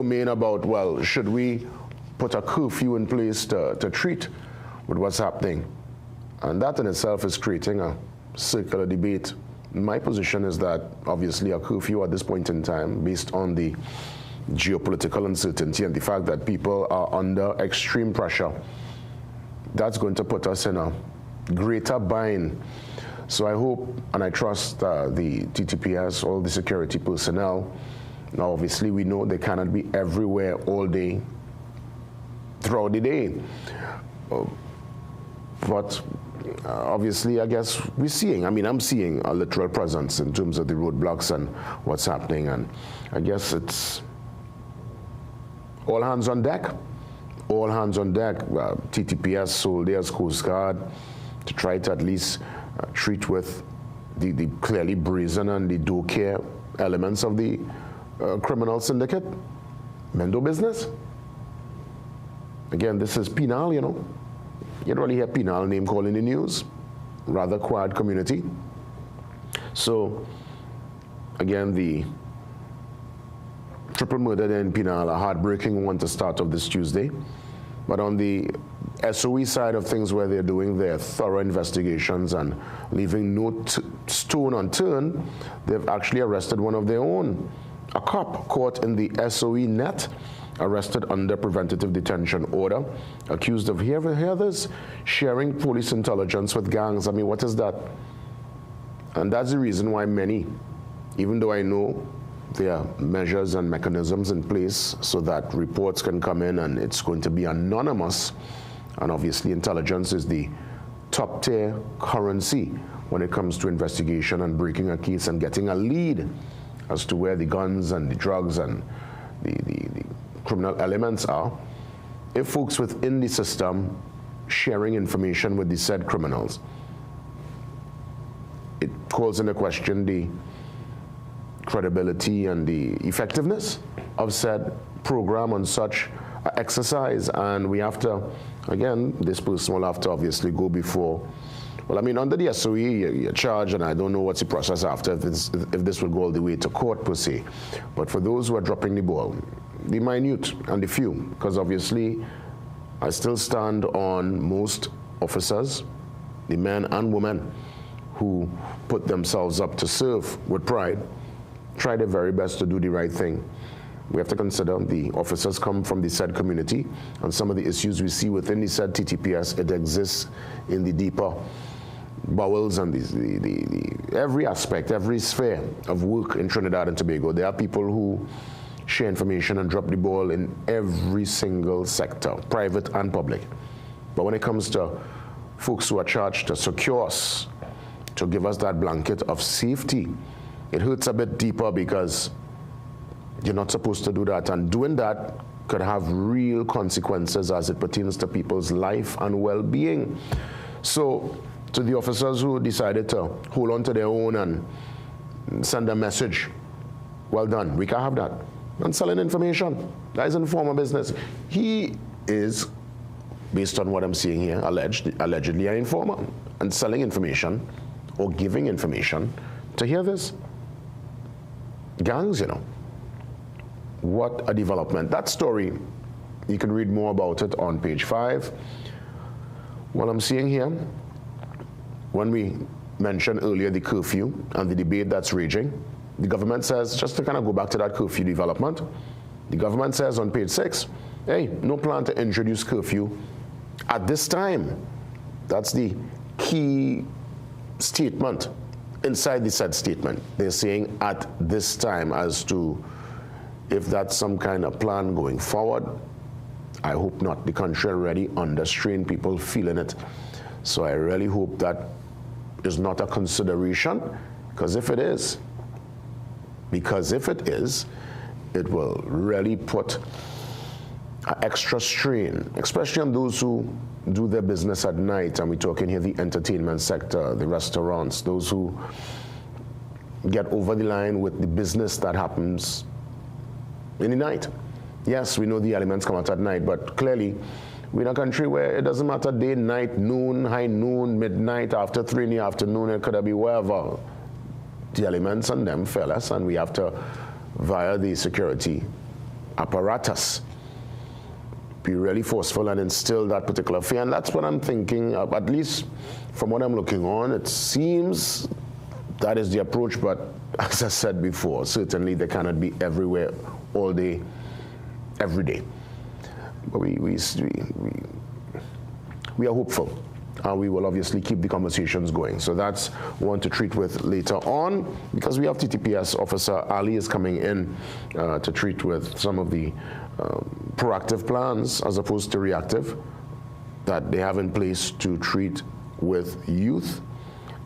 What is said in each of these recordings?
domain about, well, should we put a curfew in place to treat with what's happening? And that in itself is creating a circular debate. My position is that obviously a curfew at this point in time, based on the geopolitical uncertainty and the fact that people are under extreme pressure, that's going to put us in a greater bind. So I hope and I trust the TTPS, all the security personnel. Now obviously we know they cannot be everywhere all day, throughout the day. But obviously I guess we're seeing, I'm seeing a literal presence in terms of the roadblocks and what's happening, and I guess it's all hands on deck. All hands on deck, TTPS, soldiers, Coast Guard, to try to at least treat with the clearly brazen and the do-care elements of the criminal syndicate. Mendo business. Again, this is penal, you know. You don't really hear penal name call in the news. Rather quiet community. So, again, the triple murder there in Penal, a heartbreaking one to start off this Tuesday. But on the SOE side of things, where they're doing their thorough investigations and leaving no stone unturned, they've actually arrested one of their own. A cop caught in the SOE net, arrested under preventative detention order, accused of, hear this, sharing police intelligence with gangs. I mean, what is that? And that's the reason why many, even though I know there are measures and mechanisms in place so that reports can come in and it's going to be anonymous, and obviously intelligence is the top tier currency when it comes to investigation and breaking a case and getting a lead as to where the guns and the drugs and the criminal elements are. If folks within the system sharing information with the said criminals, it calls into question the credibility and the effectiveness of said program and such exercise. And we have to, again, this person will have to obviously go before, well, I mean, under the SOE, you're charged, and I don't know what's the process after, if this will go all the way to court per se. But for those who are dropping the ball, the minute and the few, because obviously I still stand on most officers, the men and women who put themselves up to serve with pride, try their very best to do the right thing. We have to consider the officers come from the said community, and some of the issues we see within the said TTPS, it exists in the deeper bowels and the every aspect, every sphere of work in Trinidad and Tobago. There are people who share information and drop the ball in every single sector, private and public. But when it comes to folks who are charged to secure us, to give us that blanket of safety, it hurts a bit deeper because you're not supposed to do that. And doing that could have real consequences as it pertains to people's life and well-being. So to the officers who decided to hold on to their own and send a message, well done, we can't have that. And selling information, that is informal business. He is, based on what I'm seeing here, allegedly an informer and selling information or giving information to hear this. Gangs, you know. What a development. That story, you can read more about it on page 5. What I'm seeing here, when we mentioned earlier the curfew and the debate that's raging, the government says, just to kind of go back to that curfew development, the government says on page 6, hey, no plan to introduce curfew at this time. That's the key statement inside the said statement. They're saying at this time, as to if that's some kind of plan going forward. I hope not. The country already under strain, people feeling it. So I really hope that is not a consideration, because if it is, it will really put an extra strain, especially on those who do their business at night. And we're talking here the entertainment sector, the restaurants, those who get over the line with the business that happens in the night. Yes, we know the elements come out at night, but clearly we're in a country where it doesn't matter day, night, noon, high noon, midnight, after 3 in the afternoon, it could be wherever. The elements on them, fellas, and we have to, via the security apparatus. Be really forceful and instill that particular fear. And that's what I'm thinking, at least from what I'm looking on, it seems that is the approach, but as I said before, certainly they cannot be everywhere all day, every day. But we are hopeful. We will obviously keep the conversations going. So that's one to treat with later on, because we have TTPS Officer Ali is coming in to treat with some of the proactive plans as opposed to reactive that they have in place to treat with youth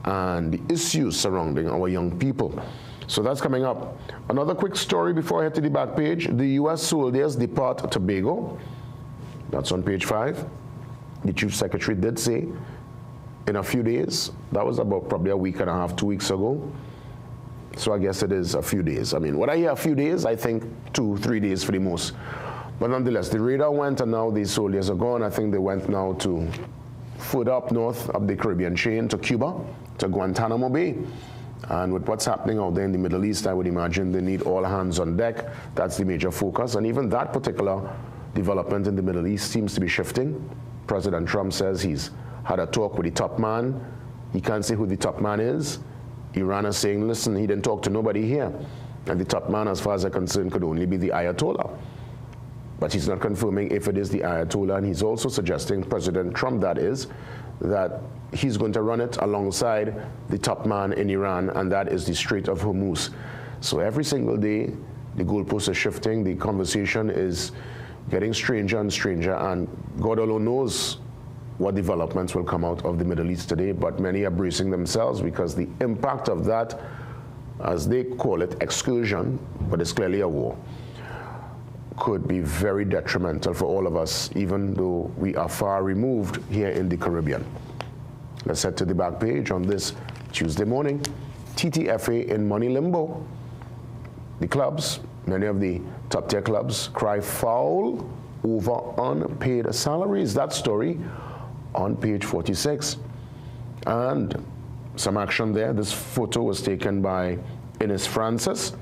and the issues surrounding our young people. So that's coming up. Another quick story before I head to the back page. The U.S. soldiers depart Tobago. That's on page 5. The Chief Secretary did say in a few days. That was about probably a week and a half, 2 weeks ago. So I guess it is a few days. I mean, when I hear a few days, I think 2-3 days for the most. But nonetheless, the radar went and now these soldiers are gone. I think they went now to further up north, up the Caribbean chain to Cuba, to Guantanamo Bay. And with what's happening out there in the Middle East, I would imagine they need all hands on deck. That's the major focus. And even that particular development in the Middle East seems to be shifting. President Trump says he's had a talk with the top man. He can't say who the top man is. Iran is saying, listen, he didn't talk to nobody here. And the top man, as far as I'm concerned, could only be the Ayatollah. But he's not confirming if it is the Ayatollah. And he's also suggesting, President Trump that is, that he's going to run it alongside the top man in Iran, and that is the Strait of Hormuz. So every single day, the goalposts are shifting. The conversation is getting stranger and stranger, and God alone knows what developments will come out of the Middle East today, but many are bracing themselves because the impact of that, as they call it, excursion, but it's clearly a war, could be very detrimental for all of us, even though we are far removed here in the Caribbean. Let's head to the back page on this Tuesday morning. TTFA in money limbo. The clubs, many of the top tier clubs, cry foul over unpaid salaries. That story on page 46. And some action there. This photo was taken by Ines Francis.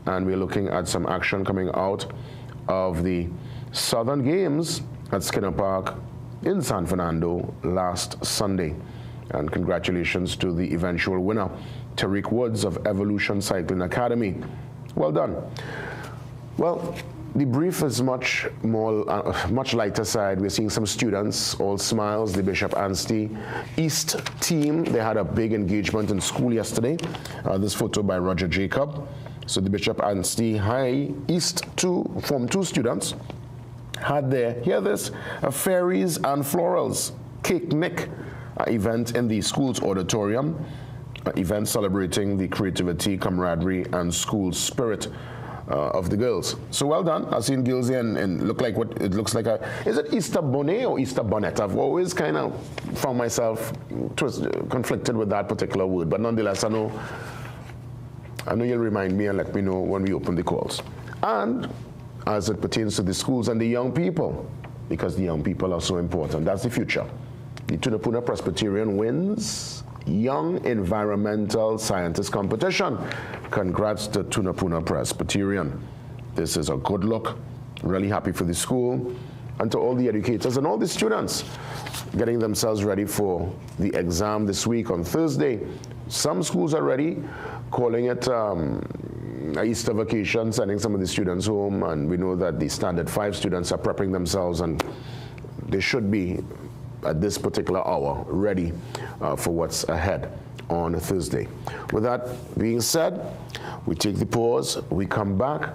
And we're looking at some action coming out of the Southern Games at Skinner Park in San Fernando last Sunday. And congratulations to the eventual winner, Tariq Woods of Evolution Cycling Academy. Well done. Well, the brief is much lighter side. We're seeing some students, all smiles. The Bishop Anstey East team, they had a big engagement in school yesterday. This photo by Roger Jacob. So the Bishop Anstey High East Form 2 students had their, hear this, fairies and florals cake nick event in the school's auditorium. Event celebrating the creativity, camaraderie, and school spirit of the girls. So well done. I've seen girls here and look like what it looks like is it Easter bonnet or Easter bonnet? I've always kind of found myself conflicted with that particular word, but nonetheless, I know you'll remind me and let me know when we open the calls. And as it pertains to the schools and the young people, because the young people are so important, that's the future. The Tunapuna Presbyterian wins Young Environmental Scientist Competition. Congrats to Tunapuna Presbyterian. This is a good look. Really happy for the school and to all the educators and all the students getting themselves ready for the exam this week on Thursday. Some schools are ready, calling it a Easter vacation, sending some of the students home, and we know that the Standard 5 students are prepping themselves, and they should be at this particular hour ready for what's ahead on Thursday. With that being said, we take the pause, we come back,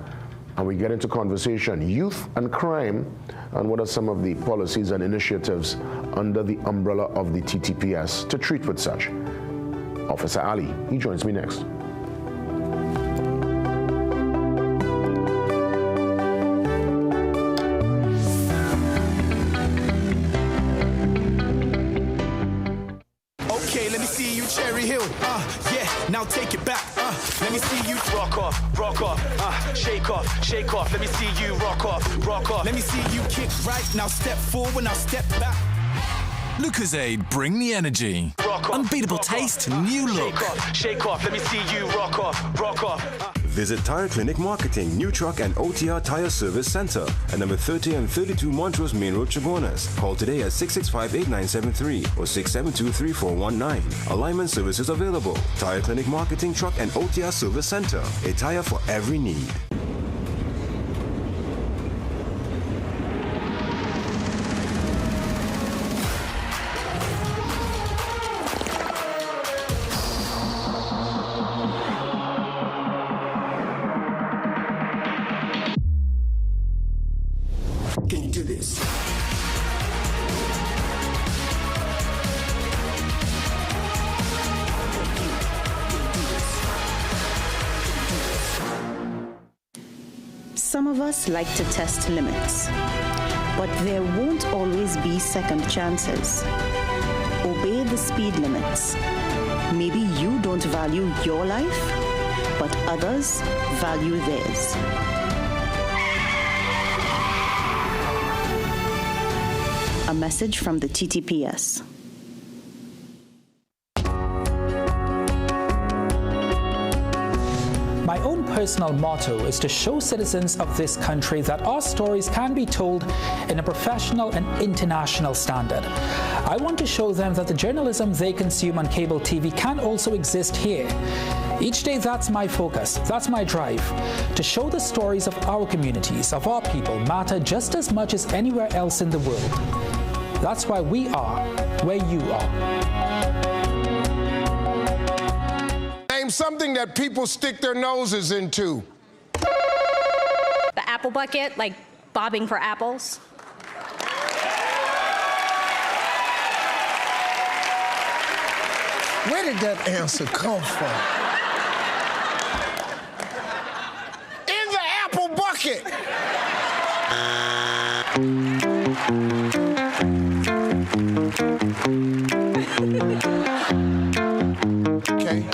and we get into conversation, youth and crime, and what are some of the policies and initiatives under the umbrella of the TTPS to treat with such. Officer Ali, he joins me next. Now take it back, let me see you rock off, shake off, let me see you rock off, let me see you kick right, now step forward, now step back. Lucozade, bring the energy. Unbeatable taste, new look. Shake off, let me see you rock off. Visit Tire Clinic Marketing, New Truck and OTR Tire Service Center at number 30 and 32 Montrose Main Road, Chabonas. Call today at 665-8973 or 672-3419. Alignment services available. Tire Clinic Marketing, Truck and OTR Service Center. A tire for every need. Some of us like to test limits, but there won't always be second chances. Obey the speed limits. Maybe you don't value your life, but others value theirs. A message from the TTPS. My own personal motto is to show citizens of this country that our stories can be told in a professional and international standard. I want to show them that the journalism they consume on cable TV can also exist here. Each day, that's my focus, that's my drive, to show the stories of our communities, of our people, matter just as much as anywhere else in the world. That's why we are where you are. Name something that people stick their noses into. The apple bucket, like bobbing for apples. Where did that answer come from? In the apple bucket. Okay.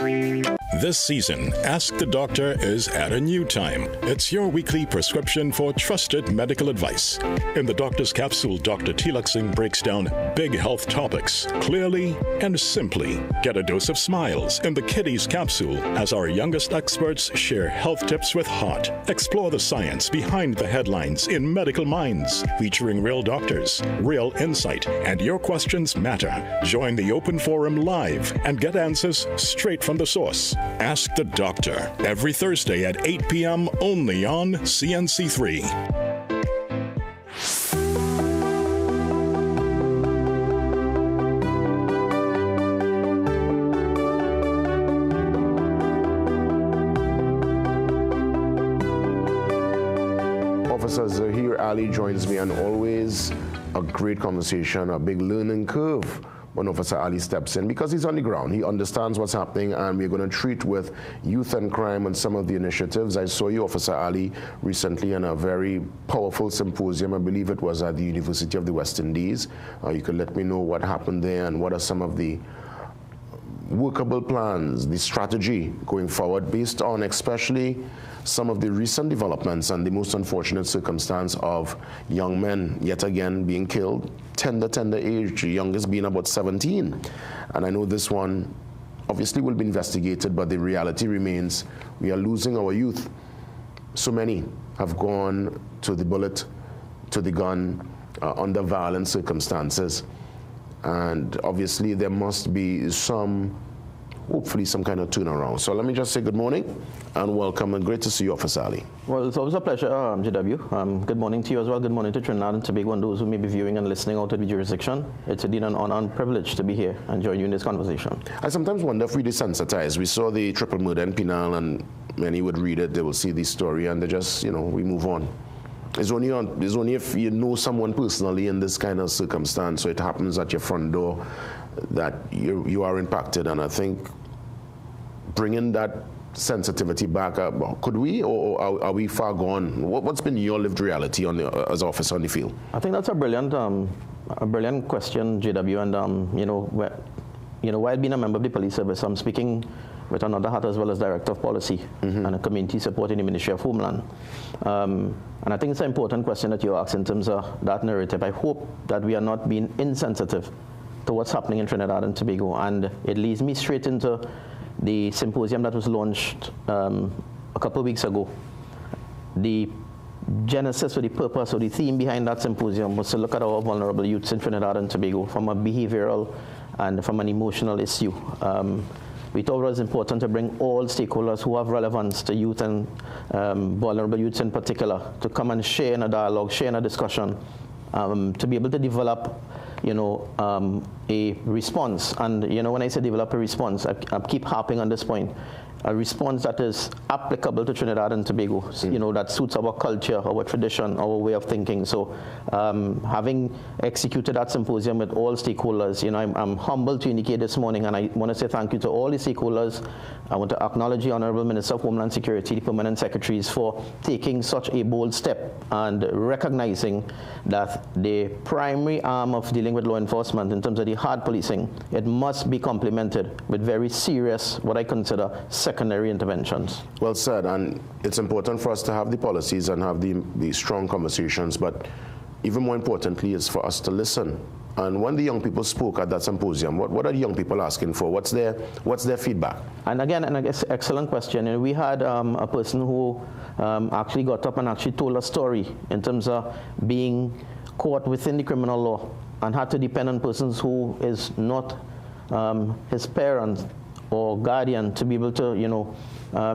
This season, Ask the Doctor is at a new time. It's your weekly prescription for trusted medical advice. In the Doctor's Capsule, Dr. Tilak Singh breaks down big health topics clearly and simply. Get a dose of smiles in the Kiddies Capsule as our youngest experts share health tips with heart. Explore the science behind the headlines in Medical Minds, featuring real doctors, real insight, and your questions matter. Join the open forum live and get answers straight from the source. Ask the Doctor, every Thursday at 8 p.m. only on CNC3. Officer Zahir Ali joins me, and always a great conversation, a big learning curve when Officer Ali steps in, because he's on the ground. He understands what's happening, and we're going to treat with youth and crime and some of the initiatives. I saw you, Officer Ali, recently in a very powerful symposium. I believe it was at the University of the West Indies. You could let me know what happened there and what are some of the workable plans, the strategy going forward based on especially some of the recent developments and the most unfortunate circumstance of young men yet again being killed, tender age, the youngest being about 17. And I know this one obviously will be investigated, but the reality remains we are losing our youth. So many have gone to the bullet, to the gun, under violent circumstances. And obviously there must be hopefully some kind of turnaround. So let me just say good morning and welcome, and great to see you, Officer Ali. Well, it's always a pleasure, JW. Good morning to you as well. Good morning to Trinidad and Tobago and those who may be viewing and listening out of the jurisdiction. It's indeed an honor and privilege to be here and join you in this conversation. I sometimes wonder if we desensitize. We saw the triple murder in Penal, and many would read it, they will see the story, and they just, we move on. It's only if you know someone personally in this kind of circumstance, so it happens at your front door, that you are impacted. And I think bringing that sensitivity back up, could we, or are we far gone? What's been your lived reality as officer on the field? I think that's a brilliant question, JW. And while being a member of the police service, I'm speaking with another hat as well as Director of Policy and a community support in the Ministry of Homeland. And I think it's an important question that you asked in terms of that narrative. I hope that we are not being insensitive to what's happening in Trinidad and Tobago. And it leads me straight into the symposium that was launched a couple of weeks ago. The genesis or the purpose or the theme behind that symposium was to look at our vulnerable youths in Trinidad and Tobago from a behavioral and from an emotional issue. We thought it was important to bring all stakeholders who have relevance to youth and vulnerable youths in particular to come and share in a dialogue, share in a discussion, to be able to develop, a response. And, when I say develop a response, I keep harping on this point. A response that is applicable to Trinidad and Tobago, that suits our culture, our tradition, our way of thinking. So having executed that symposium with all stakeholders, I'm humbled to indicate this morning, and I want to say thank you to all the stakeholders. I want to acknowledge the Honorable Minister of Homeland Security, the permanent secretaries, for taking such a bold step and recognizing that the primary arm of dealing with law enforcement in terms of the hard policing, it must be complemented with very serious, what I consider secondary interventions. Well said, and it's important for us to have the policies and have the strong conversations, but even more importantly is for us to listen. And when the young people spoke at that symposium, what are the young people asking for? What's their feedback? And again, an excellent question. And we had a person who actually got up and actually told a story in terms of being caught within the criminal law and had to depend on persons who is not his parents or guardian to be able to,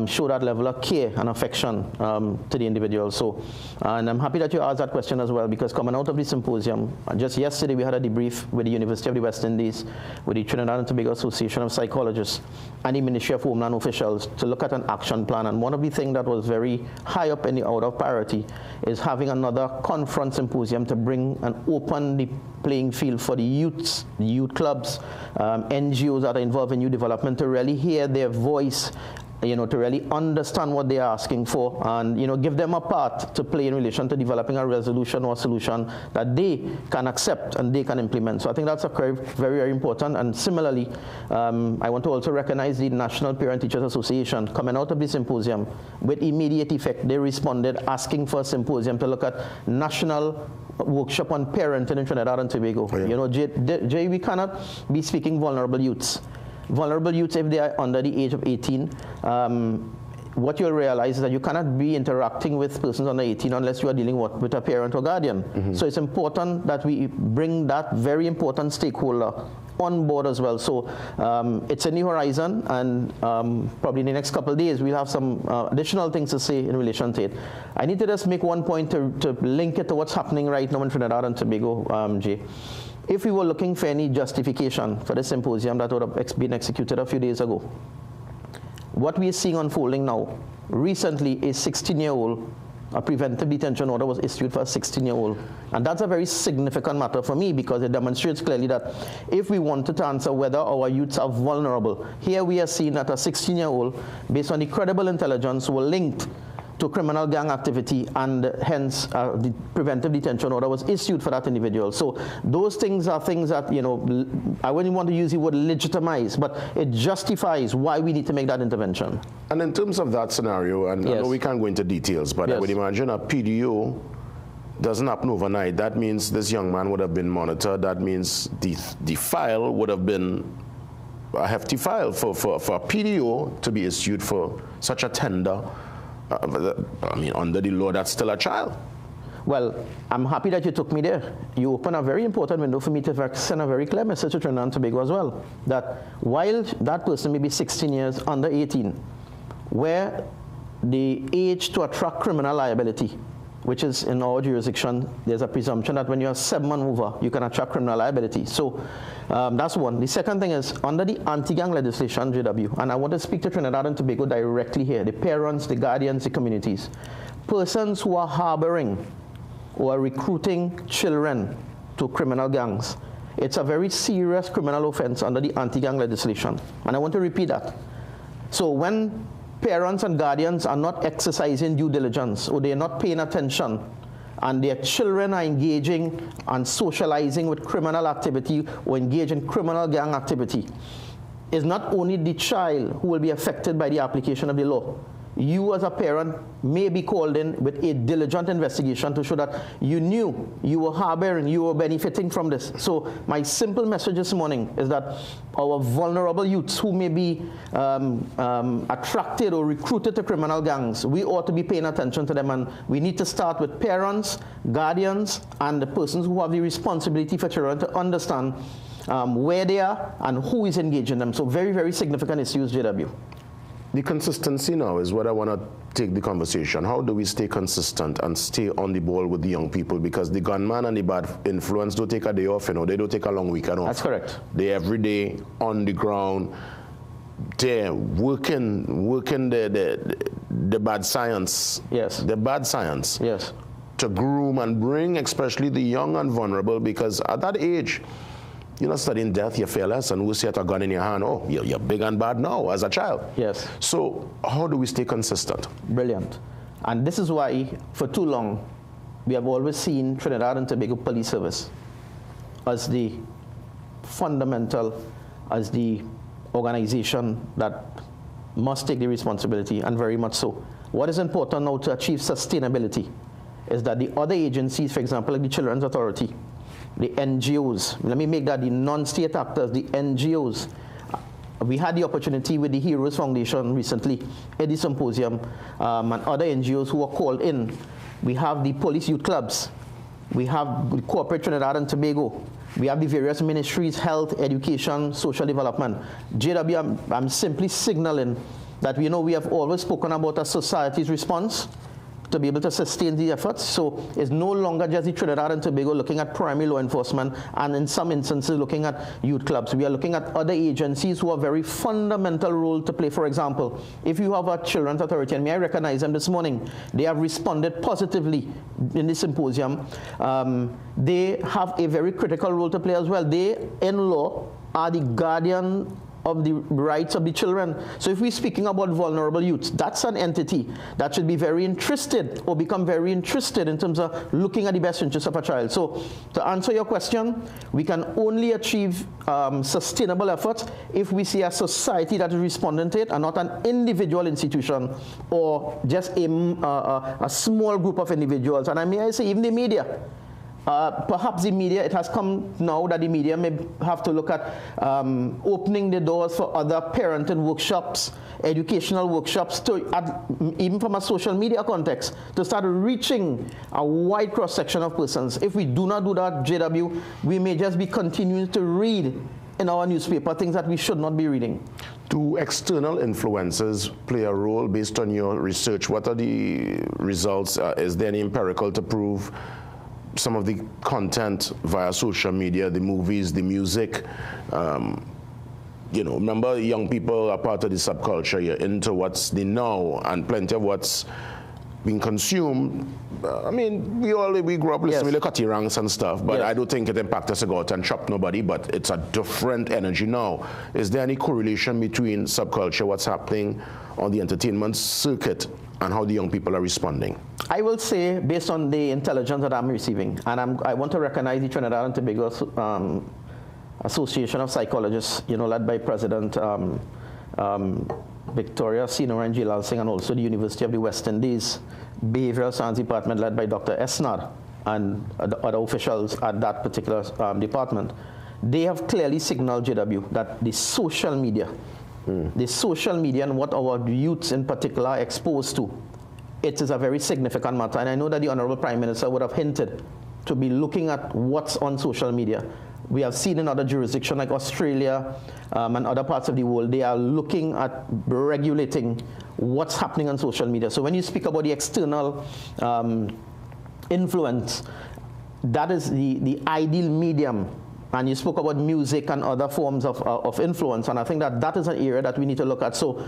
show that level of care and affection to the individual. So, and I'm happy that you asked that question as well, because coming out of the symposium, just yesterday we had a debrief with the University of the West Indies, with the Trinidad and Tobago Association of Psychologists, and the Ministry of Homeland officials to look at an action plan. And one of the things that was very high up in the order of priority is having another conference symposium to bring and open the playing field for the youths, the youth clubs, NGOs that are involved in youth development, to really hear their voice, to really understand what they are asking for, and give them a part to play in relation to developing a resolution or a solution that they can accept and they can implement. So I think that's a very, very important. And similarly, I want to also recognize the National Parent Teachers Association. Coming out of the symposium, with immediate effect, they responded asking for a symposium to look at national workshop on parenting in Trinidad and Tobago. Oh, yeah. Jay, we cannot be speaking vulnerable youths. Vulnerable youths, if they are under the age of 18, what you'll realize is that you cannot be interacting with persons under 18 unless you are dealing with a parent or guardian. Mm-hmm. So it's important that we bring that very important stakeholder on board as well. So it's a new horizon, and probably in the next couple of days we'll have some additional things to say in relation to it. I need to just make one point to link it to what's happening right now in Trinidad and Tobago, Jay. If we were looking for any justification for the symposium that would have been executed a few days ago, what we are seeing unfolding now, recently a 16-year-old, a preventive detention order was issued for a 16-year-old. And that's a very significant matter for me, because it demonstrates clearly that if we wanted to answer whether our youths are vulnerable, here we are seeing that a 16-year-old, based on the credible intelligence, were linked to criminal gang activity, and hence the preventive detention order was issued for that individual. So those things are things that, I wouldn't want to use the word legitimize, but it justifies why we need to make that intervention. And in terms of that scenario, and yes, I know we can't go into details, but yes, I would imagine a PDO doesn't happen overnight. That means this young man would have been monitored. That means the file would have been a hefty file for a PDO to be issued for such a tender. Under the law, that's still a child. Well, I'm happy that you took me there. You open a very important window for me to send a very clear message to Trinidad and Tobago as well, that while that person may be 16 years under 18, where the age to attract criminal liability, which is in our jurisdiction, there's a presumption that when you're 7 and over, you can attract criminal liability. So that's one. The second thing is, under the anti-gang legislation, JW, and I want to speak to Trinidad and Tobago directly here, the parents, the guardians, the communities, persons who are harboring or are recruiting children to criminal gangs, it's a very serious criminal offense under the anti-gang legislation. And I want to repeat that. So when parents and guardians are not exercising due diligence, or they are not paying attention, and their children are engaging and socializing with criminal activity or engage in criminal gang activity, it's not only the child who will be affected by the application of the law, you as a parent may be called in with a diligent investigation to show that you knew you were harboring, you were benefiting from this. So my simple message this morning is that our vulnerable youths who may be attracted or recruited to criminal gangs, we ought to be paying attention to them, and we need to start with parents, guardians, and the persons who have the responsibility for children to understand where they are and who is engaging them. So very, very significant issues, JW. The consistency now is what I want to take the conversation. How do we stay consistent and stay on the ball with the young people? Because the gunman and the bad influence don't take a day off, they don't take a long weekend off. That's correct. They're every day on the ground. They're working the bad science. Yes. The bad science. Yes. To groom and bring especially the young and vulnerable, because at that age, you're not studying death, you're fearless, and we'll see a gun in your hand, oh, you're big and bad now as a child. Yes. So how do we stay consistent? Brilliant. And this is why, for too long, we have always seen Trinidad and Tobago Police Service as the fundamental, as the organization that must take the responsibility, and very much so. What is important now to achieve sustainability is that the other agencies, for example, like the Children's Authority, the NGOs, let me make that the non-state actors, the NGOs. We had the opportunity with the Heroes Foundation recently at the symposium, and other NGOs who were called in. We have the police youth clubs. We have the corporate Trinidad and Tobago. We have the various ministries, health, education, social development. JW, I'm simply signaling that we have always spoken about a society's response to be able to sustain the efforts. So it's no longer just the Trinidad and Tobago looking at primary law enforcement, and in some instances looking at youth clubs. We are looking at other agencies who have very fundamental role to play. For example, if you have a Children's Authority, and may I recognize them this morning, they have responded positively in the symposium. They have a very critical role to play as well. They, in law, are the guardian of the rights of the children. So if we're speaking about vulnerable youths, that's an entity that should be very interested or become very interested in terms of looking at the best interests of a child. So to answer your question, we can only achieve sustainable efforts if we see a society that is responding to it, and not an individual institution or just a small group of individuals. And I say even the media. Perhaps the media, it has come now that the media may have to look at opening the doors for other parenting workshops, educational workshops, even from a social media context, to start reaching a wide cross-section of persons. If we do not do that, JW, we may just be continuing to read in our newspaper things that we should not be reading. Do external influences play a role based on your research? What are the results? Is there any empirical to prove some of the content via social media, the movies, the music? Remember, young people are part of the subculture. You're into what's the now, and plenty of what's being consumed. We grew up listening to Cutty Ranks and stuff, but I don't think it impacts us to go out and chop nobody, but it's a different energy now. Is there any correlation between subculture, what's happening on the entertainment circuit, and how the young people are responding? I will say, based on the intelligence that I'm receiving, and I want to recognize the Trinidad and Tobago Association of Psychologists, led by President Victoria Senior and Jilal Singh, and also the University of the West Indies Behavioral Science Department, led by Dr. Esnad and other officials at that particular department. They have clearly signaled, JW, that the social media and what our youths in particular are exposed to, it is a very significant matter. And I know that the Honorable Prime Minister would have hinted to be looking at what's on social media. We have seen in other jurisdictions like Australia and other parts of the world, they are looking at regulating what's happening on social media. So when you speak about the external influence, that is the ideal medium. And you spoke about music and other forms of influence, and I think that is an area that we need to look at. So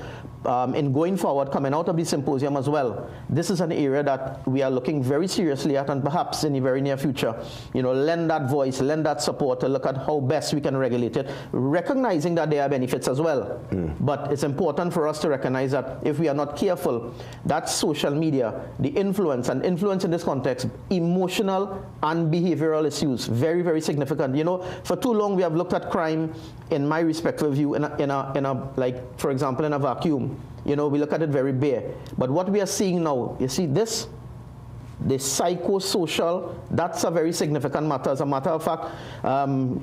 in going forward, coming out of the symposium as well, this is an area that we are looking very seriously at, and perhaps in the very near future, lend that voice, lend that support to look at how best we can regulate it, recognizing that there are benefits as well. But it's important for us to recognize that if we are not careful, that social media, the influence in this context, emotional and behavioral issues, very, very significant. For too long, we have looked at crime, in my respectful view, in a like, for example, in a vacuum. we look at it very bare. But what we are seeing now, you see this, the psychosocial, that's a very significant matter. As a matter of fact,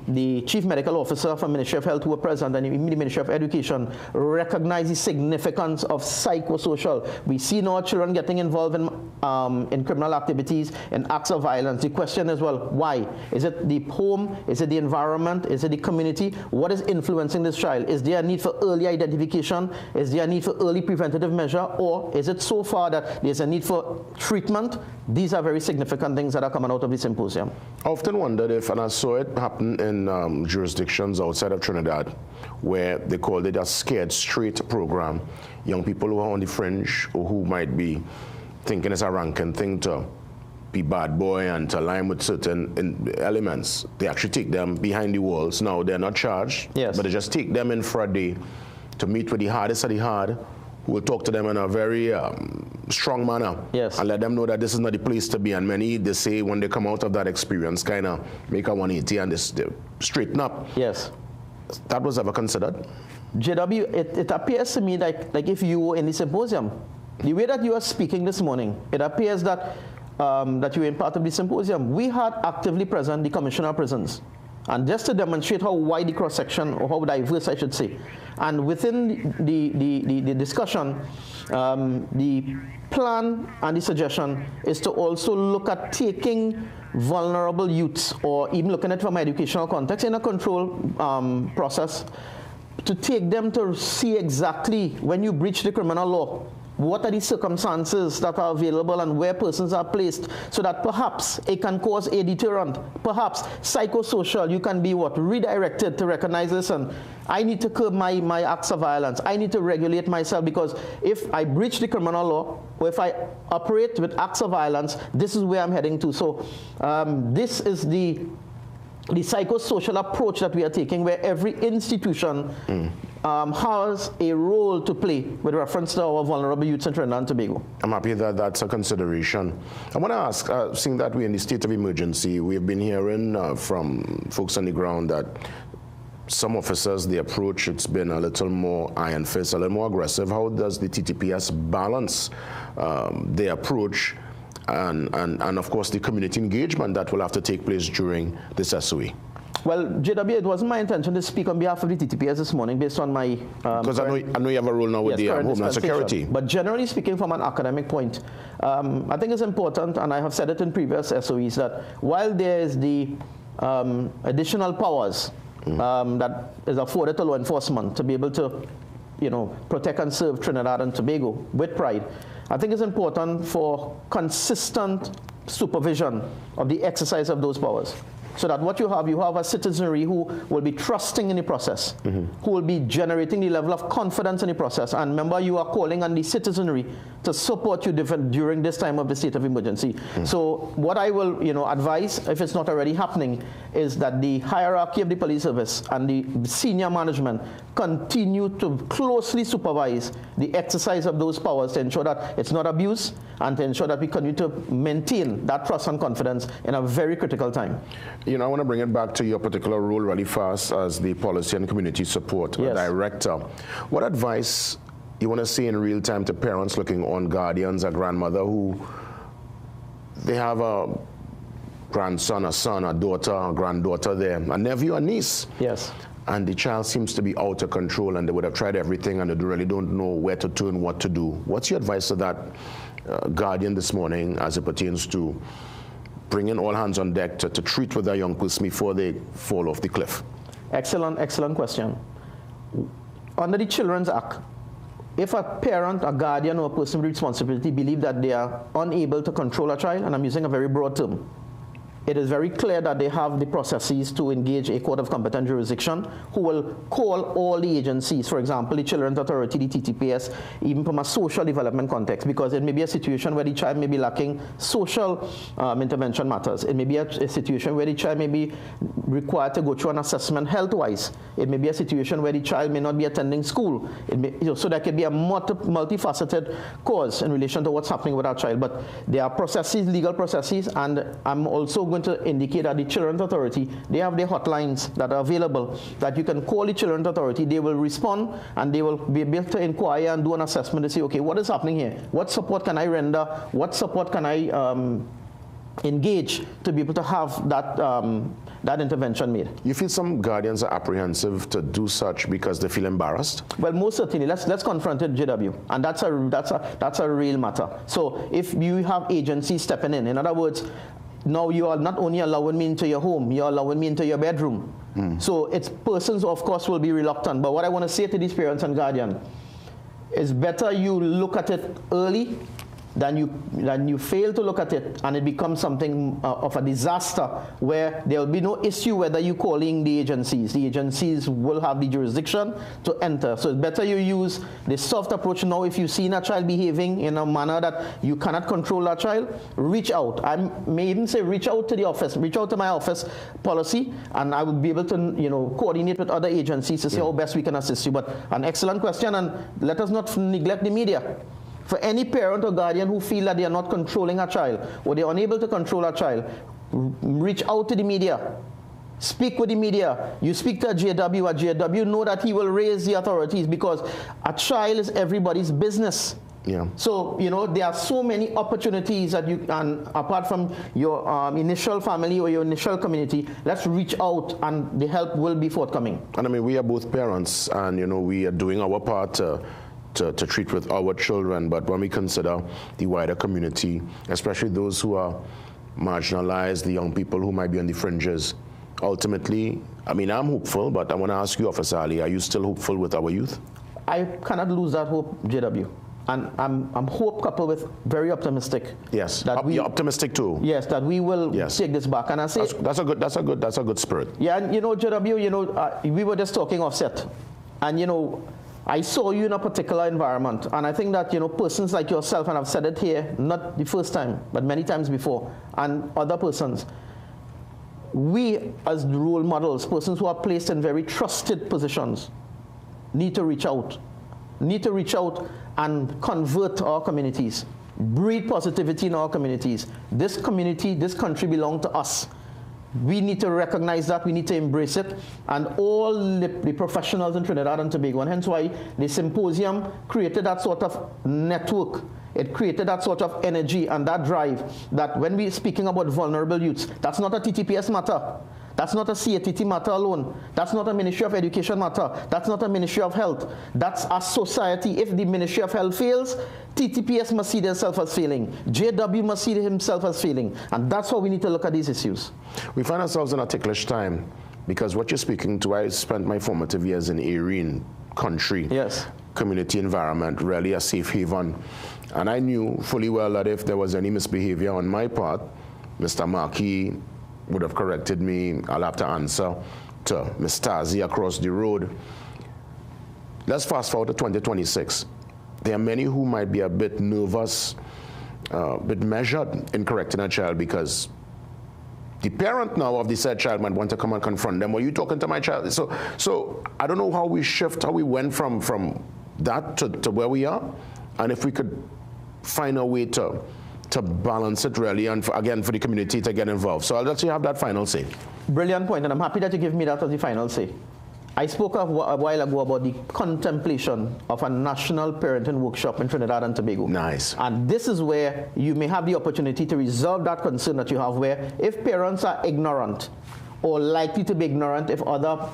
the Chief Medical Officer from Ministry of Health who were present and the Ministry of Education recognized the significance of psychosocial. We see now children getting involved in criminal activities and acts of violence. The question is, well, why? Is it the home? Is it the environment? Is it the community? What is influencing this child? Is there a need for early identification? Is there a need for early preventative measure? Or is it so far that there's a need for treatment? These are very significant things that are coming out of the symposium. I often wondered if, and I saw it happen in jurisdictions outside of Trinidad, where they called it a scared straight program. Young people who are on the fringe or who might be thinking it's a ranking thing to be bad boy and to align with certain elements, they actually take them behind the walls. Now, they're not charged, but they just take them in for a day to meet with the hardest of the hard, who will talk to them in a very strong manner and let them know that this is not the place to be. And many, they say, when they come out of that experience, kind of make a 180 and they straighten up. Yes. That was ever considered? JW, it appears to me like if you were in the symposium, the way that you are speaking this morning, it appears that that you were in part of the symposium. We had actively present the Commissioner of Prisons. And just to demonstrate how wide the cross-section, or how diverse I should say. And within the discussion, the plan and the suggestion is to also look at taking vulnerable youths, or even looking at it from an educational context in a control process, to take them to see exactly when you breach the criminal law, what are the circumstances that are available and where persons are placed, so that perhaps it can cause a deterrent. Perhaps psychosocial, you can be redirected to recognize this, and I need to curb my acts of violence. I need to regulate myself, because if I breach the criminal law, or if I operate with acts of violence, this is where I'm heading to. So this is the psychosocial approach that we are taking, where every institution has a role to play with reference to our vulnerable youths in Trinidad and Tobago. I'm happy that that's a consideration. I want to ask, seeing that we're in the state of emergency, we've been hearing from folks on the ground that some officers, the approach, it's been a little more iron fist, a little more aggressive. How does the TTPS balance their approach and of course the community engagement that will have to take place during this SOE? Well, JW, it wasn't my intention to speak on behalf of the TTPS this morning based on my... Because I know you have a role now with the Homeland Security. But generally speaking, from an academic point, I think it's important, and I have said it in previous SOEs, that while there is the additional powers that is afforded to law enforcement to be able to, protect and serve Trinidad and Tobago with pride, I think it's important for consistent supervision of the exercise of those powers. So that what you have a citizenry who will be trusting in the process, who will be generating the level of confidence in the process. And remember, you are calling on the citizenry to support you during this time of the state of emergency. So what I will advise, if it's not already happening, is that the hierarchy of the police service and the senior management continue to closely supervise the exercise of those powers to ensure that it's not abused, and to ensure that we continue to maintain that trust and confidence in a very critical time. I want to bring it back to your particular role really fast as the Policy and Community Support Director. What advice you want to see in real time to parents looking on guardians, a grandmother who they have a grandson, a son, a daughter, a granddaughter there, a nephew, a niece. Yes. And the child seems to be out of control, and they would have tried everything, and they really don't know where to turn, what to do. What's your advice to that guardian this morning as it pertains to bringing all hands on deck to treat with a young person before they fall off the cliff? Excellent question. Under the Children's Act, if a parent, a guardian, or a person with responsibility believe that they are unable to control a child, and I'm using a very broad term, it is very clear that they have the processes to engage a court of competent jurisdiction who will call all the agencies, for example, the Children's Authority, the TTPS, even from a social development context, because it may be a situation where the child may be lacking social intervention matters. It may be a situation where the child may be required to go through an assessment health-wise. It may be a situation where the child may not be attending school. It may, so there could be a multifaceted cause in relation to what's happening with our child. But there are processes, legal processes, and I'm also going going to indicate that the Children's Authority, they have their hotlines that are available, that you can call the Children's Authority, they will respond, and they will be able to inquire and do an assessment to say, okay, what is happening here? What support can I render? What support can I engage to be able to have that that intervention made? You feel some guardians are apprehensive to do such because they feel embarrassed? Well, most certainly. Let's confront it, JW, and that's a real matter. So if you have agencies stepping in other words, now you are not only allowing me into your home, you're allowing me into your bedroom. So it's persons, of course, will be reluctant. But what I want to say to these parents and guardians is better you look at it early than you fail to look at it and it becomes something of a disaster where there will be no issue whether you're calling the agencies. The agencies will have the jurisdiction to enter. So it's better you use the soft approach now. If you've seen a child behaving in a manner that you cannot control that child, reach out. I may even say reach out to the office, reach out to my office policy, and I would be able to coordinate with other agencies to see how best we can assist you. But an excellent question, and let us not neglect the media. For any parent or guardian who feel that they are not controlling a child or they are unable to control a child, reach out to the media. Speak with the media. You speak to a JW know that he will raise the authorities because a child is everybody's business. Yeah. So, there are so many opportunities that you can, apart from your initial family or your initial community, let's reach out and the help will be forthcoming. And I mean, we are both parents and, we are doing our part to treat with our children, but when we consider the wider community, especially those who are marginalized, the young people who might be on the fringes, ultimately, I mean, I'm hopeful, but I want to ask you, Officer Ali, are you still hopeful with our youth? I cannot lose that hope, JW. And I'm hope coupled with very optimistic. Yes, you're optimistic too. Yes, that we will take this back. And I say that's a good spirit. Yeah, and JW, we were just talking offset, and I saw you in a particular environment, and I think that, persons like yourself, and I've said it here, not the first time, but many times before, and other persons, we as role models, persons who are placed in very trusted positions, need to reach out and convert our communities, breed positivity in our communities. This community, this country belongs to us. We need to recognize that, we need to embrace it, and all the professionals in Trinidad and Tobago, and hence why the symposium created that sort of network. It created that sort of energy and that drive that when we're speaking about vulnerable youths, that's not a TTPS matter. That's not a CATT matter alone. That's not a Ministry of Education matter. That's not a Ministry of Health. That's a society. If the Ministry of Health fails, TTPS must see themselves as failing. JW must see himself as failing. And that's how we need to look at these issues. We find ourselves in a ticklish time because what you're speaking to, I spent my formative years in Aryan country. Yes. Community environment, really a safe haven. And I knew fully well that if there was any misbehavior on my part, Mr. Markey would have corrected me. I'll have to answer to Ms. Tazi across the road. Let's fast forward to 2026. There are many who might be a bit nervous, a bit measured in correcting a child because the parent now of the said child might want to come and confront them. Were you talking to my child? So I don't know how we shift, how we went from that to where we are, and if we could find a way to balance it really, and again for the community to get involved. So I'll let you have that final say. Brilliant point, and I'm happy that you give me that as the final say. I spoke a while ago about the contemplation of a national parenting workshop in Trinidad and Tobago. Nice. And this is where you may have the opportunity to resolve that concern that you have, where if parents are ignorant or likely to be ignorant if other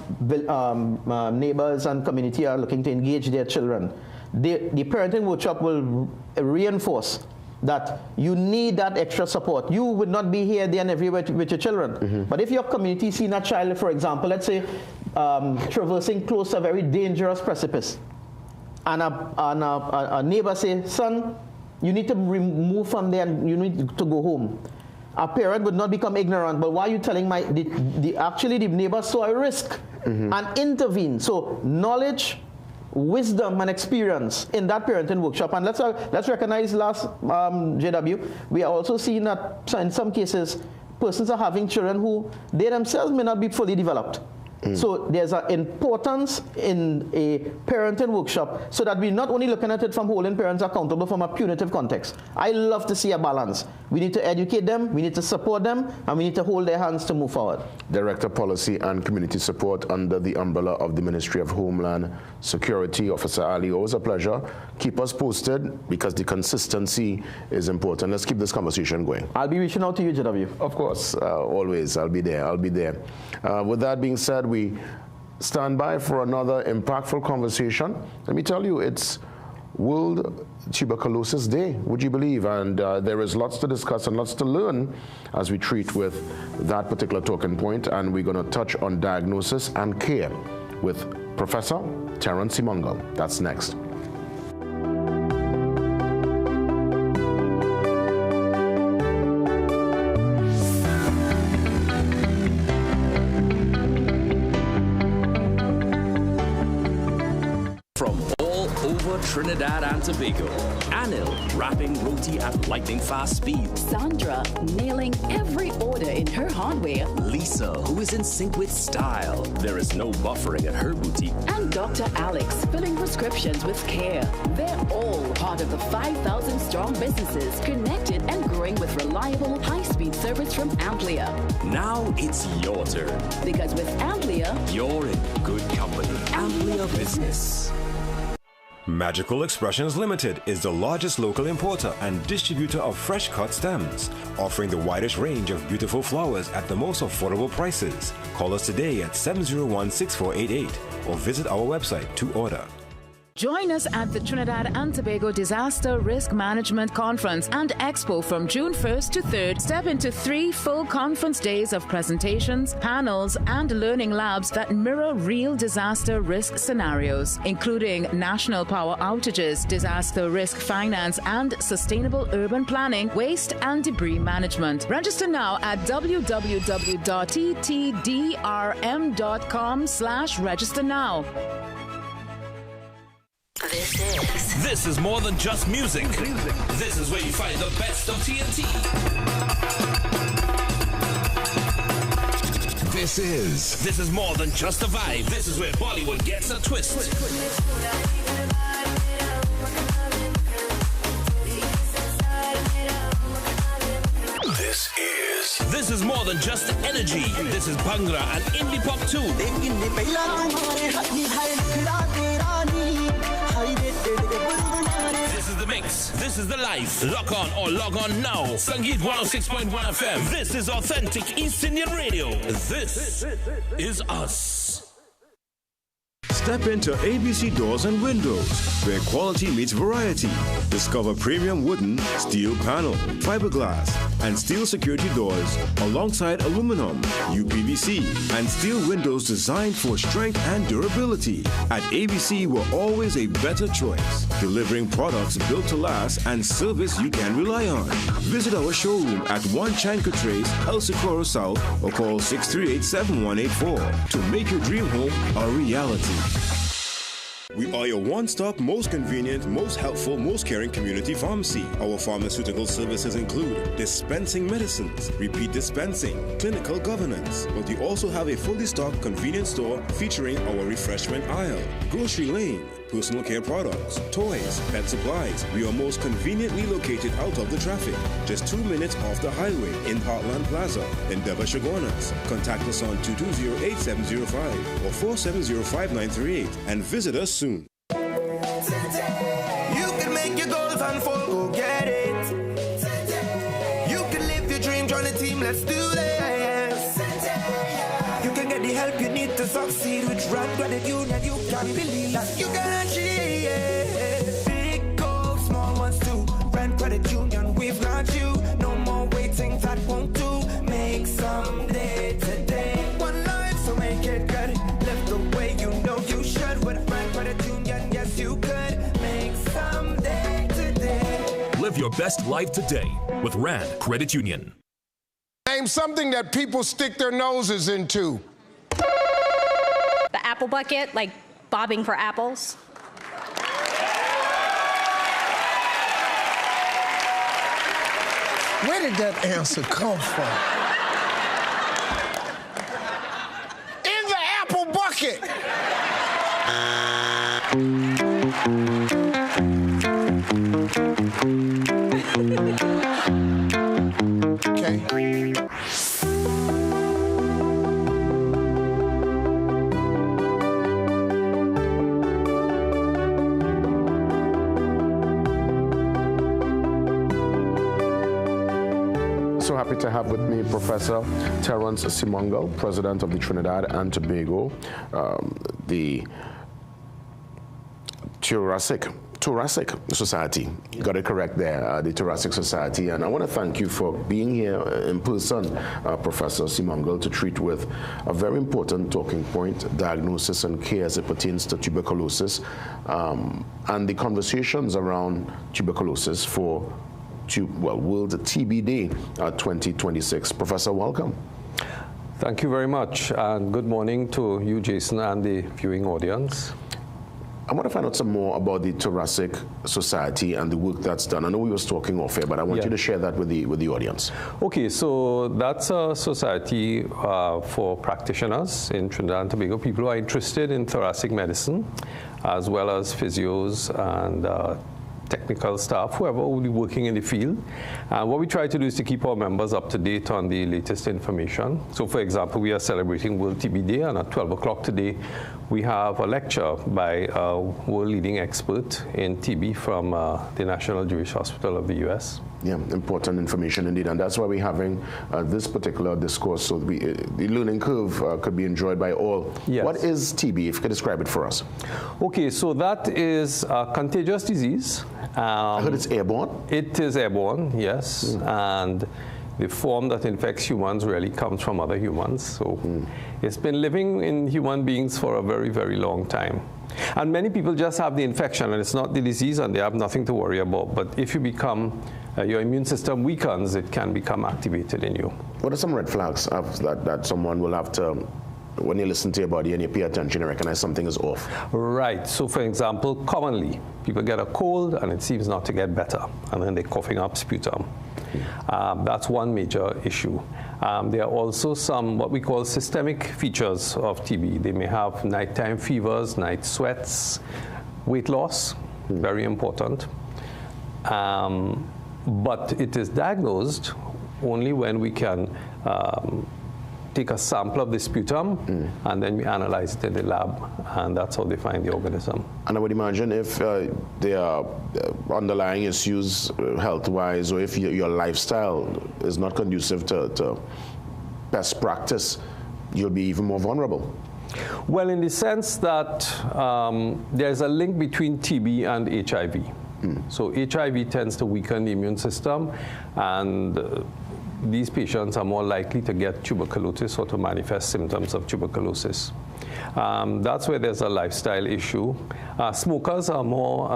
neighbors and community are looking to engage their children, the parenting workshop will reinforce that you need that extra support. You would not be here, there, and everywhere with your children. Mm-hmm. But if your community sees a child, for example, let's say, traversing close to a very dangerous precipice, and a neighbor say, son, you need to move from there and you need to go home. A parent would not become ignorant, but why are you telling actually the neighbor saw a risk and intervene. So knowledge, wisdom and experience in that parenting workshop. And let's recognize last JW, we are also seeing that in some cases persons are having children who they themselves may not be fully developed. So there's an importance in a parenting workshop so that we're not only looking at it from holding parents accountable from a punitive context. I love to see a balance. We need to educate them, we need to support them, and we need to hold their hands to move forward. Director Policy and Community Support under the umbrella of the Ministry of Homeland Security, Officer Ali. Always a pleasure. Keep us posted because the consistency is important. Let's keep this conversation going. I'll be reaching out to you, JW. Of course, always. I'll be there. With that being said, we stand by for another impactful conversation. Let me tell you, it's World Tuberculosis Day, would you believe? And there is lots to discuss and lots to learn as we treat with that particular talking point. And we're going to touch on diagnosis and care with Professor Terence Simongal. That's next. Trinidad and Tobago. Anil wrapping roti at lightning fast speed. Sandra nailing every order in her hardware. Lisa, who is in sync with style. There is no buffering at her boutique. And Dr. Alex filling prescriptions with care. They're all part of the 5,000 strong businesses connected and growing with reliable, high-speed service from Amplia. Now it's your turn. Because with Amplia, you're in good company. Amplia Business. Magical Expressions Limited is the largest local importer and distributor of fresh cut stems, offering the widest range of beautiful flowers at the most affordable prices. Call us today at 701-6488 or visit our website to order. Join us at the Trinidad and Tobago Disaster Risk Management Conference and Expo from June 1st to 3rd. Step into 3 full conference days of presentations, panels, and learning labs that mirror real disaster risk scenarios, including national power outages, disaster risk finance, and sustainable urban planning, waste and debris management. Register now at www.ttdrm.com/register now. This is more than just music. This is where you find the best of TNT. This is more than just a vibe. This is where Bollywood gets a twist. This is more than just energy. This is Bhangra and indie pop too. This is the mix. This is the life. Lock on or log on now. Sangeet 106.1 FM. This is authentic East Indian radio. This is us. Step into ABC Doors and Windows, where quality meets variety. Discover premium wooden, steel panel, fiberglass, and steel security doors alongside aluminum, UPVC, and steel windows designed for strength and durability. At ABC, we're always a better choice, delivering products built to last and service you can rely on. Visit our showroom at 1 Chanka Trace, El Socorro South, or call 638-7184 to make your dream home a reality. We are your one-stop, most convenient, most helpful, most caring community pharmacy. Our pharmaceutical services include dispensing medicines, repeat dispensing, clinical governance, but we also have a fully stocked convenience store featuring our refreshment aisle, grocery lane, personal care products, toys, pet supplies. We are most conveniently located out of the traffic, just 2 minutes off the highway in Heartland Plaza, in Chaguanas. Contact us on 220-8705 or 470-5938 and visit us soon. You can make your goals unfold, go get it. You can live your dream, join the team, let's do this. You can get the help you need to succeed with Rand Credit Union. You can believe that you can achieve it. Big goals, small ones too. Rand Credit Union, we've got you. No more waiting, that won't do. Make someday today. One life, so make it good. Live the way you know you should. With Rand Credit Union, yes you could. Make someday today. Live your best life today with Rand Credit Union. Name something that people stick their noses into. The apple bucket, like bobbing for apples. Where did that answer come from? In the apple So happy to have with me Professor Terence Simongal, President of the Trinidad and Tobago, the Thoracic Society. You got it correct there, the Thoracic Society. And I want to thank you for being here in person, Professor Simongal, to treat with a very important talking point, diagnosis and care as it pertains to tuberculosis, and the conversations around tuberculosis for World TB Day 2026. Professor, welcome. Thank you very much, and good morning to you, Jason, and the viewing audience. I want to find out some more about the Thoracic Society and the work that's done. I know we was talking off air, but I want you to share that with the audience. Okay, so that's a society for practitioners in Trinidad and Tobago, people who are interested in thoracic medicine, as well as physios and technical staff, whoever will be working in the field. And what we try to do is to keep our members up to date on the latest information. So for example, we are celebrating World TB Day, and at 12 o'clock today, we have a lecture by a world leading expert in TB from the National Jewish Hospital of the US. Yeah, important information indeed, and that's why we're having this particular discourse, so the learning curve could be enjoyed by all. Yes. What is TB, if you could describe it for us? Okay, so that is a contagious disease. I heard it's airborne? It is airborne, yes, and the form that infects humans really comes from other humans. So it's been living in human beings for a very, very long time. And many people just have the infection, and it's not the disease, and they have nothing to worry about. But if you become, your immune system weakens, it can become activated in you. What are some red flags that someone will have to, when you listen to your body and you pay attention, you recognize something is off? Right. So for example, commonly, people get a cold and it seems not to get better, and then they're coughing up sputum. That's one major issue. There are also some what we call systemic features of TB. They may have nighttime fevers, night sweats, weight loss, very important. But it is diagnosed only when we can take a sample of the sputum and then we analyze it in the lab, and that's how they find the organism. And I would imagine if there are underlying issues health-wise, or if your lifestyle is not conducive to best practice, you'll be even more vulnerable. Well, in the sense that there's a link between TB and HIV. So HIV tends to weaken the immune system, and these patients are more likely to get tuberculosis or to manifest symptoms of tuberculosis. That's where there's a lifestyle issue. Smokers are more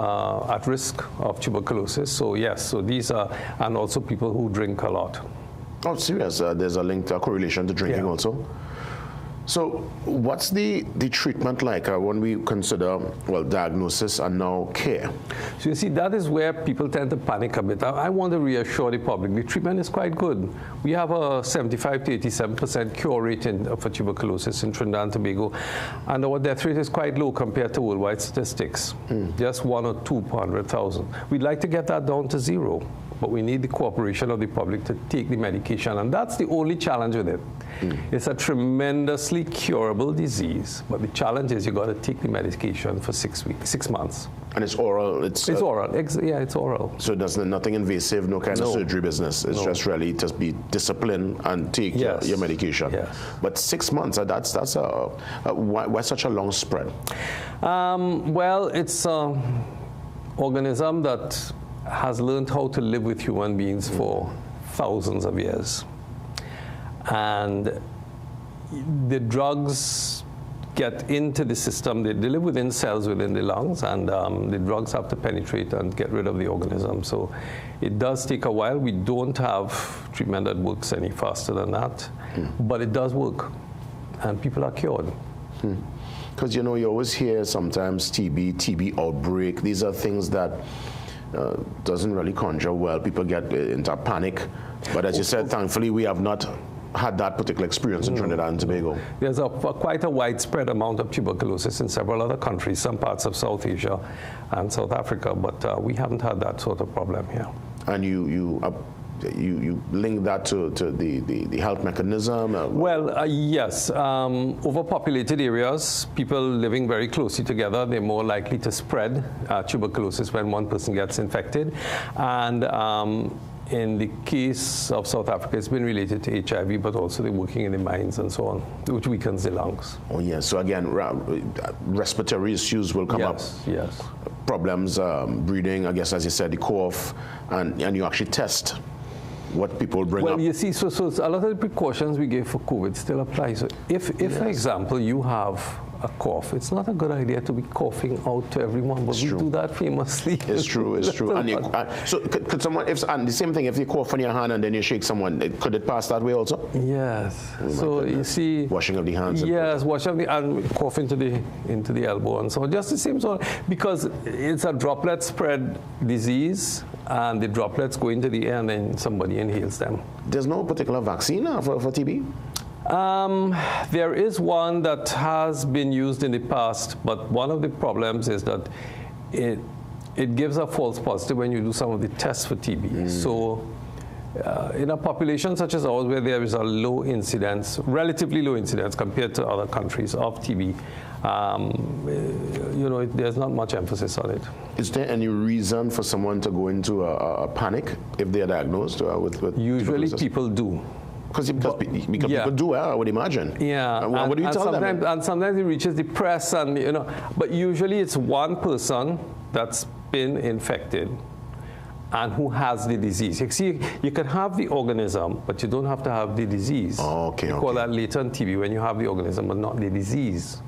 at risk of tuberculosis. So yes, so these are, and also people who drink a lot. Oh, serious? There's a link, a correlation to drinking also? So what's the treatment like when we consider, well, diagnosis and now care? So you see, that is where people tend to panic a bit. I want to reassure the public, the treatment is quite good. We have a 75 to 87% cure rate for tuberculosis in Trinidad and Tobago, and our death rate is quite low compared to worldwide statistics, just 1 or 2 per 100,000. We'd like to get that down to 0. But we need the cooperation of the public to take the medication, and that's the only challenge with it. It's a tremendously curable disease, but the challenge is you got to take the medication for 6 months. And it's oral? It's oral. Yeah, it's oral. So there's nothing invasive, no kind of surgery business. It's just really just be disciplined and take your medication. Yes. But 6 months, why such a long spread? Well, it's an organism that has learned how to live with human beings for thousands of years. And the drugs get into the system, they live within cells within the lungs, and the drugs have to penetrate and get rid of the organism. So it does take a while. We don't have treatment that works any faster than that, but it does work, and people are cured. Because, you know, you always hear sometimes TB outbreak. These are things that doesn't really conjure well. People get into a panic. But as you said, thankfully, we have not had that particular experience in Trinidad and Tobago. There's quite a widespread amount of tuberculosis in several other countries, some parts of South Asia and South Africa, but we haven't had that sort of problem here. And you link that to the health mechanism? Yes. Overpopulated areas, people living very closely together, they're more likely to spread tuberculosis when one person gets infected. And in the case of South Africa, it's been related to HIV, but also they're working in the mines and so on, which weakens the lungs. Oh, yes. So again, respiratory issues will come up. Yes. Problems, breathing, I guess, as you said, the cough, and you actually test what people bring up. Well, you see, so a lot of the precautions we gave for COVID still apply. So if for example, you have a cough, it's not a good idea to be coughing out to everyone, but we do that famously. It's true, it's true. And so could someone, and the same thing, if you cough on your hand and then you shake someone, could it pass that way also? Yes. Oh, so you see, washing of the hands. Yes, washing of the and cough into the elbow and so on. Just the same sort, because it's a droplet spread disease, and the droplets go into the air and then somebody inhales them. There's no particular vaccine for TB? There is one that has been used in the past, but one of the problems is that it gives a false positive when you do some of the tests for TB. So in a population such as ours, where there is a low incidence, relatively low incidence compared to other countries of TB, there's not much emphasis on it. Is there any reason for someone to go into a panic if they are diagnosed with Usually people do. Because people do, I would imagine. Yeah. What do you tell them? And sometimes it reaches the press, and but usually it's one person that's been infected and who has the disease. You see, you can have the organism, but you don't have to have the disease. Oh, okay. We call that latent TB, when you have the organism but not the disease,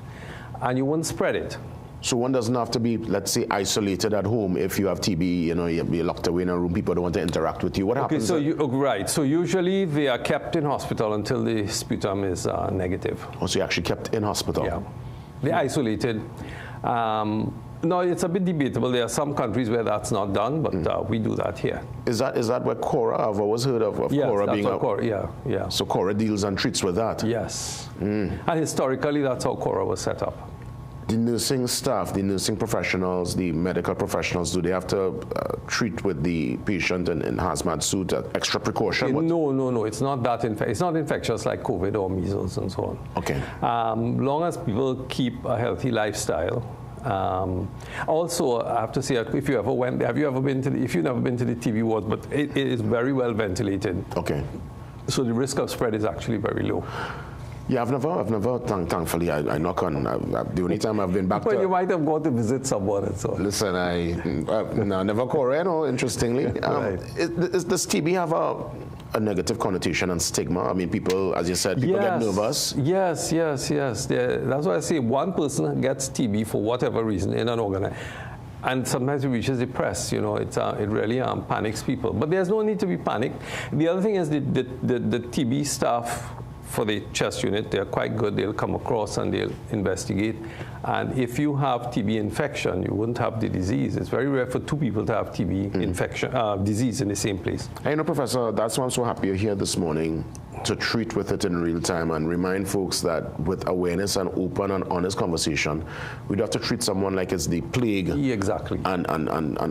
and you won't spread it. So one doesn't have to be, let's say, isolated at home. If you have TB, you're locked away in a room, people don't want to interact with you. What happens? So usually they are kept in hospital until the sputum is negative. Oh, so you're actually kept in hospital? Yeah. They're isolated. No, it's a bit debatable. There are some countries where that's not done, but we do that here. Is that what CORA? I've always heard of CORA being CORA, So CORA deals and treats with that? Yes. And historically, that's how CORA was set up. The nursing staff, the nursing professionals, the medical professionals, do they have to treat with the patient in hazmat suit, extra precaution? No, it's not that it's not infectious like COVID or measles and so on. Okay. Long as people keep a healthy lifestyle. Also, I have to say, if you ever went there, if you've never been to the TB ward, but it is very well ventilated. Okay. So the risk of spread is actually very low. Yeah, I've never, thankfully, I knock on, the only time I've been back to... you might have gone to visit someone and so on. Listen, no, never CORA, interestingly. Right. Does TB have a negative connotation and stigma? I mean, people, as you said, people get nervous. Yes. That's why I say one person gets TB for whatever reason in an organ, and sometimes it reaches the press. It really panics people. But there's no need to be panicked. The other thing is the TB staff for the chest unit, they're quite good. They'll come across and they'll investigate. And if you have TB infection, you wouldn't have the disease. It's very rare for two people to have TB infection, disease in the same place. Professor, that's why I'm so happy you're here this morning to treat with it in real time and remind folks that with awareness and open and honest conversation, we'd have to treat someone like it's the plague. Exactly. And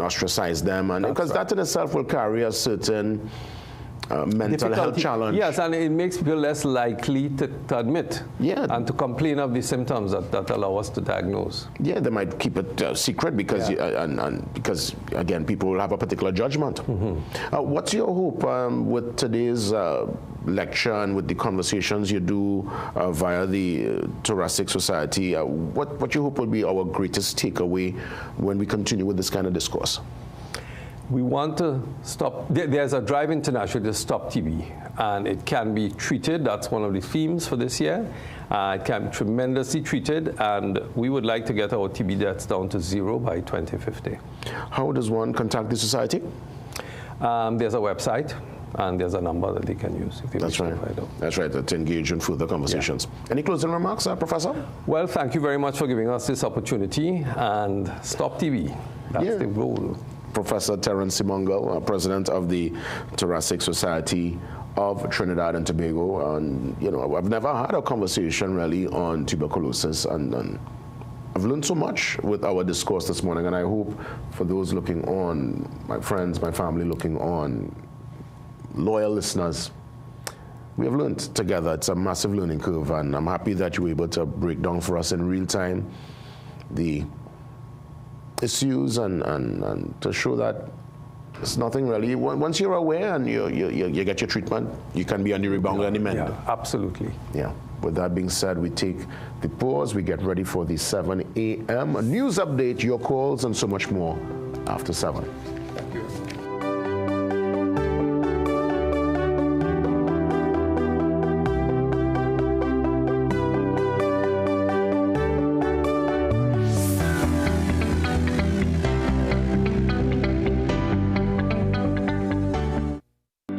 ostracize them. And because that in itself will carry a certain mental health challenge. Yes, and it makes people less likely to admit and to complain of the symptoms that allow us to diagnose. Yeah, they might keep it secret because, because again, people will have a particular judgment. What's your hope with today's lecture and with the conversations you do via the Thoracic Society? What you hope will be our greatest takeaway when we continue with this kind of discourse? We want to stop, there's a drive internationally to stop TB, and it can be treated. That's one of the themes for this year. It can be tremendously treated, and we would like to get our TB deaths down to 0 by 2050. How does one contact the society? There's a website, and there's a number that they can use. If they That's right. That's right, to engage in further conversations. Yeah. Any closing remarks, Professor? Well, thank you very much for giving us this opportunity, and stop TB. That's the goal. Professor Terence Simongal, President of the Thoracic Society of Trinidad and Tobago. And, you know, I've never had a conversation really on tuberculosis, and I've learned so much with our discourse this morning, and I hope for those looking on, my friends, my family looking on, loyal listeners, we have learned together. It's a massive learning curve, and I'm happy that you were able to break down for us in real time the issues and to show that it's nothing really. Once you're aware and you get your treatment, you can be on the rebound and the mend. Yeah, absolutely. Yeah. With that being said, we take the pause. We get ready for the 7 a.m. news update, your calls, and so much more after 7. Thank you.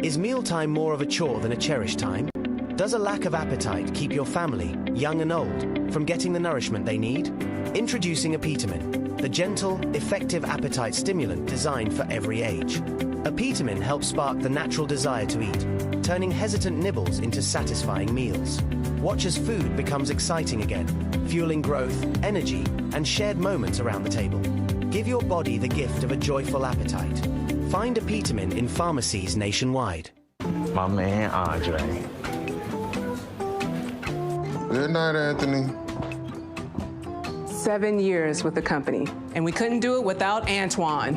Is mealtime more of a chore than a cherished time? Does a lack of appetite keep your family, young and old, from getting the nourishment they need? Introducing Optimism, the gentle, effective appetite stimulant designed for every age. Optimism helps spark the natural desire to eat, turning hesitant nibbles into satisfying meals. Watch as food becomes exciting again, fueling growth, energy, and shared moments around the table. Give your body the gift of a joyful appetite. Find Optimism in pharmacies nationwide. My man, Andre. Good night, Anthony. 7 years with the company, and we couldn't do it without Antoine.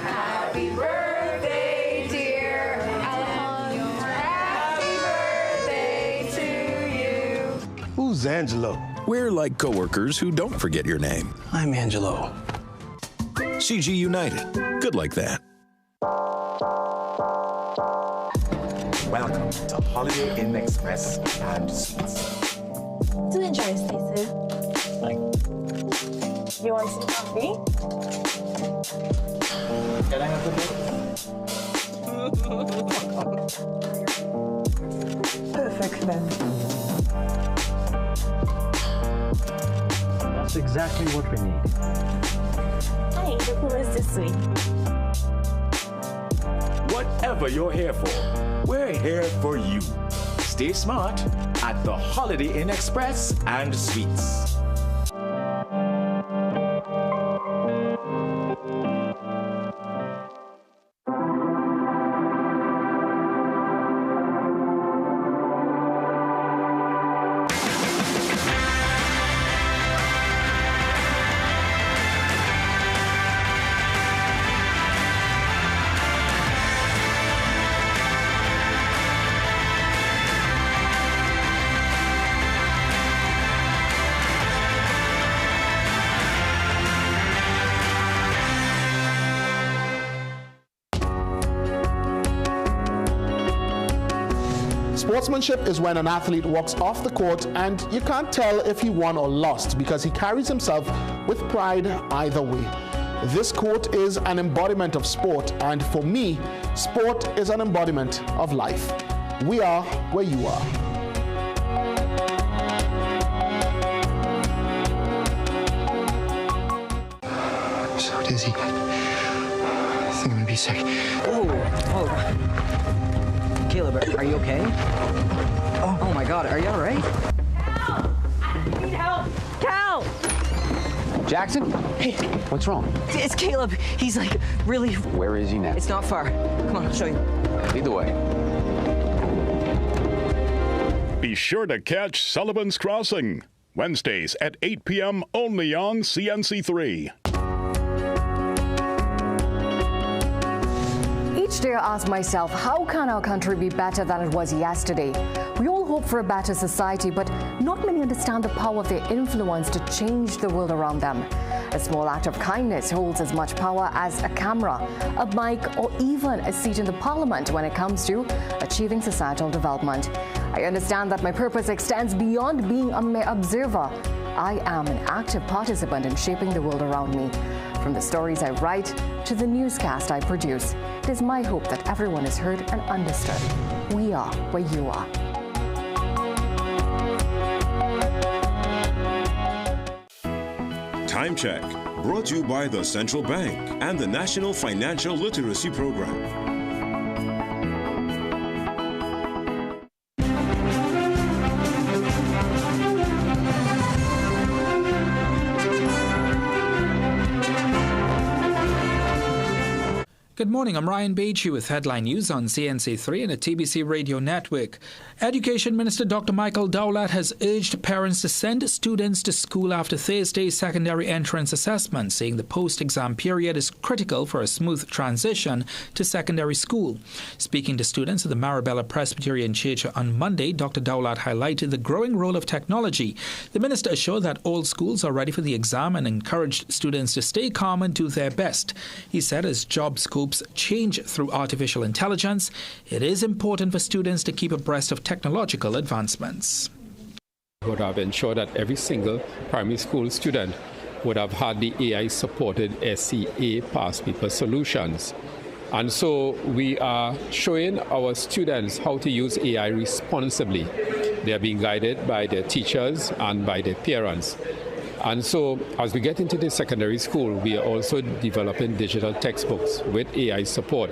Happy birthday, dear Alejandro. Happy birthday to you. Who's Angelo? We're like coworkers who don't forget your name. I'm Angelo. CG United. Good like that. Welcome to Holiday Inn Express and Suites. Do enjoy, Stacey. You want some coffee? Can I have the Perfect then. That's exactly what we need. Hi, the pool is this way. Whatever you're here for, we're here for you. Stay smart at the Holiday Inn Express and Suites. Sportsmanship is when an athlete walks off the court and you can't tell if he won or lost because he carries himself with pride either way. This quote is an embodiment of sport, and for me, sport is an embodiment of life. We are where you are. I'm so dizzy. I think I'm gonna be sick. Oh. Caleb, are you okay? Oh my God, are you all right? Cal! I need help! Cal! Jackson? Hey, what's wrong? It's Caleb. He's like really... Where is he now? It's not far. Come on, I'll show you. Lead the way. Be sure to catch Sullivan's Crossing, Wednesdays at 8 p.m. only on CNC3. Each day I ask myself, how can our country be better than it was yesterday? We all hope for a better society, but not many understand the power of their influence to change the world around them. A small act of kindness holds as much power as a camera, a mic, or even a seat in the parliament when it comes to achieving societal development. I understand that my purpose extends beyond being a mere observer. I am an active participant in shaping the world around me. From the stories I write to the newscast I produce, it is my hope that everyone is heard and understood. We are where you are. Time Check, brought to you by the Central Bank and the National Financial Literacy Program. Good morning, I'm Ryan Beachy with headline news on CNC3 and the TBC Radio Network. Education Minister Dr. Michael Dowlett has urged parents to send students to school after Thursday's secondary entrance assessment, saying the post-exam period is critical for a smooth transition to secondary school. Speaking to students at the Marabella Presbyterian Church on Monday, Dr. Dowlett highlighted the growing role of technology. The minister assured that all schools are ready for the exam and encouraged students to stay calm and do their best. He said as job scopes change through artificial intelligence, it is important for students to keep abreast of technological advancements. Would have ensured that every single primary school student would have had the AI-supported SCA past paper solutions. And so we are showing our students how to use AI responsibly. They are being guided by their teachers and by their parents. And so as we get into the secondary school, we are also developing digital textbooks with AI support.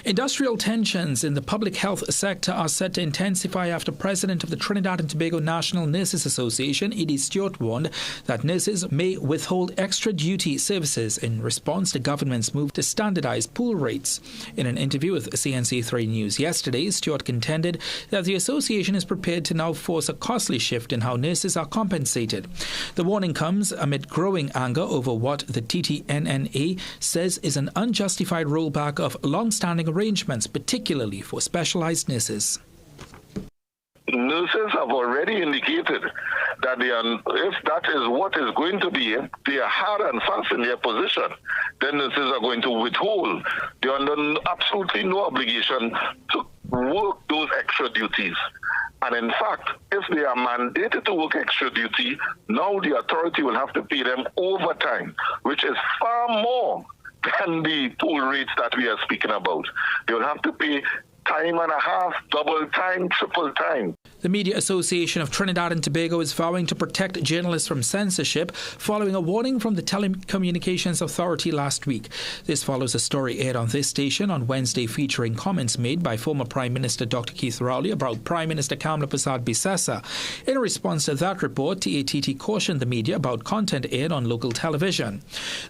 Industrial tensions in the public health sector are set to intensify after President of the Trinidad and Tobago National Nurses Association, Edie Stewart, warned that nurses may withhold extra duty services in response to government's move to standardize pool rates. In an interview with CNC3 News yesterday, Stewart contended that the association is prepared to now force a costly shift in how nurses are compensated. The warning comes amid growing anger over what the TTNNA says is an unjustified rollback of long-standing arrangements, particularly for specialized nurses. Nurses have already indicated that if that is what is going to be, they are hard and fast in their position, then nurses are going to withhold. They are under absolutely no obligation to work those extra duties. And in fact, if they are mandated to work extra duty, now the authority will have to pay them overtime, which is far more than the pool rates that we are speaking about. They will have to pay time and a half, double time, triple time. The Media Association of Trinidad and Tobago is vowing to protect journalists from censorship following a warning from the Telecommunications Authority last week. This follows a story aired on this station on Wednesday featuring comments made by former Prime Minister Dr. Keith Rowley about Prime Minister Kamla Persad-Bissessa. In response to that report, TATT cautioned the media about content aired on local television.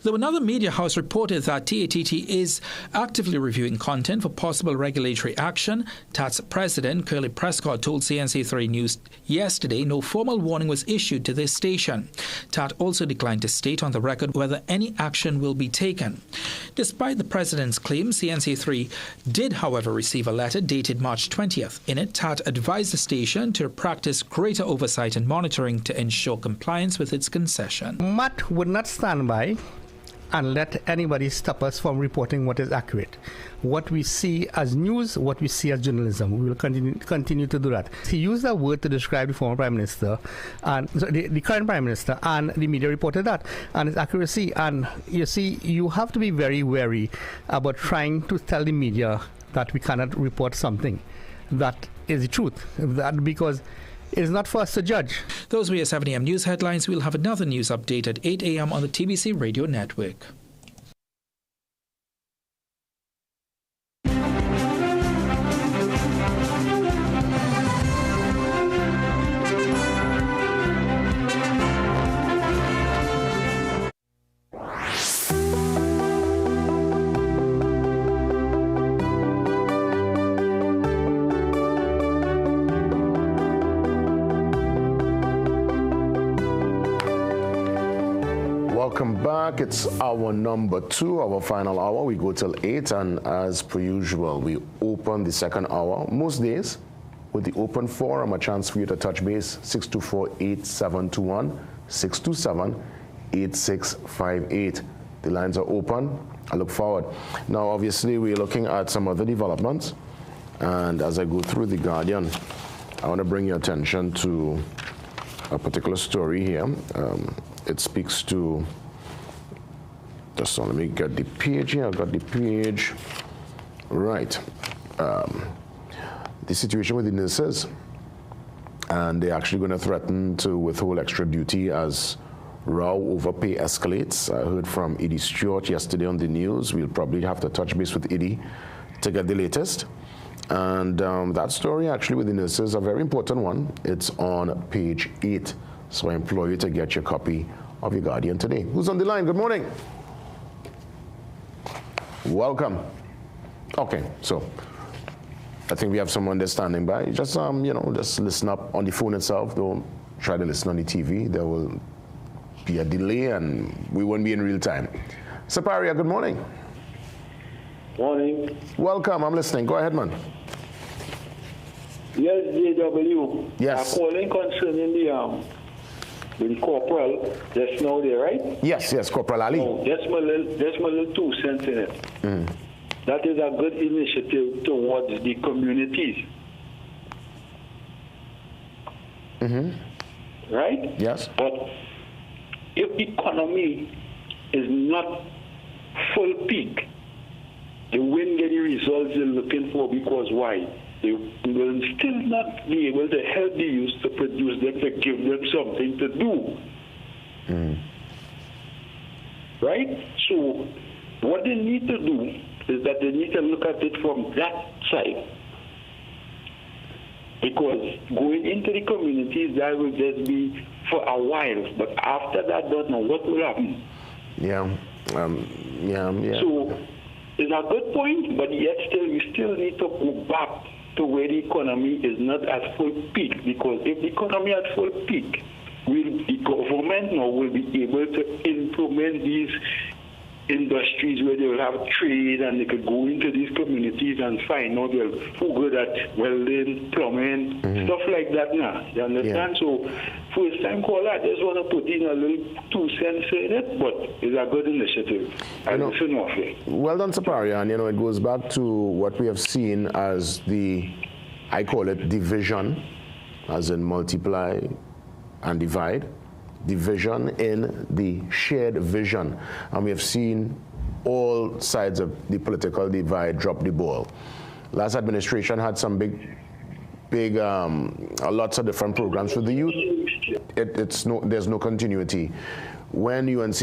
Though another media house reported that TATT is actively reviewing content for possible regulatory action, TAT's president, Curly Prescott, told CNC3 News yesterday no formal warning was issued to this station. TAT also declined to state on the record whether any action will be taken. Despite the president's claims, CNC3 did, however, receive a letter dated March 20th. In it, TAT advised the station to practice greater oversight and monitoring to ensure compliance with its concession. MAT would not stand by and let anybody stop us from reporting what is accurate. What we see as news, what we see as journalism, we will continue to do that. He used that word to describe the former Prime Minister, and the current Prime Minister, and the media reported that, and its accuracy. And you see, you have to be very wary about trying to tell the media that we cannot report something that is the truth, because it is not for us to judge. Those were your 7 a.m. news headlines. We'll have another news update at 8 a.m. on the TBC Radio Network. Welcome back. It's our number 2, our final hour. We go till 8, and as per usual, we open the second hour most days with the open forum, a chance for you to touch base. 624-8721, 627-8658. The lines are open. I look forward. Now, obviously, we're looking at some other developments, and as I go through the Guardian, I want to bring your attention to a particular story here. It speaks to, just let me get the page here. I've got the page. Right. The situation with the nurses, and they're actually going to threaten to withhold extra duty as row over pay escalates. I heard from Edie Stewart yesterday on the news. We'll probably have to touch base with Edie to get the latest. And that story actually with the nurses, a very important one. It's on page 8. So I implore you to get your copy of your Guardian today. Who's on the line? Good morning. Welcome. Okay, so I think we have some understanding by just just listen up on the phone itself. Don't try to listen on the TV. There will be a delay and we won't be in real time. Saparia, good morning. Morning. Welcome, I'm listening. Go ahead, man. Yes, JW. Yes. I'm calling concerning the corporal just now there, right? Yes, Corporal Ali. Oh, that's my little 2 cents in it. That is a good initiative towards the communities. Right? Yes. But if the economy is not full peak, they won't get the results they're looking for because why? They will still not be able to help the youth to produce them, to give them something to do. Right? So what they need to do is that they need to look at it from that side. Because going into the communities, that will just be for a while. But after that, don't know what will happen. Yeah. So it's a good point, but yet still, we still need to go back to where the economy is not at full peak. Because if the economy at full peak, the government now will be able to implement these industries where they will have trade and they could go into these communities and find out who good at welding, plumbing, stuff like that now. You understand? Yeah. So first time caller, I just want to put in a little 2 cents in it, but it's a good initiative. I listen off it. Well done, Saparia, and it goes back to what we have seen as I call it division, as in multiply and divide. Division in the shared vision. And we have seen all sides of the political divide drop the ball. Last administration had some big lots of different programs for the youth. There's no continuity. When UNC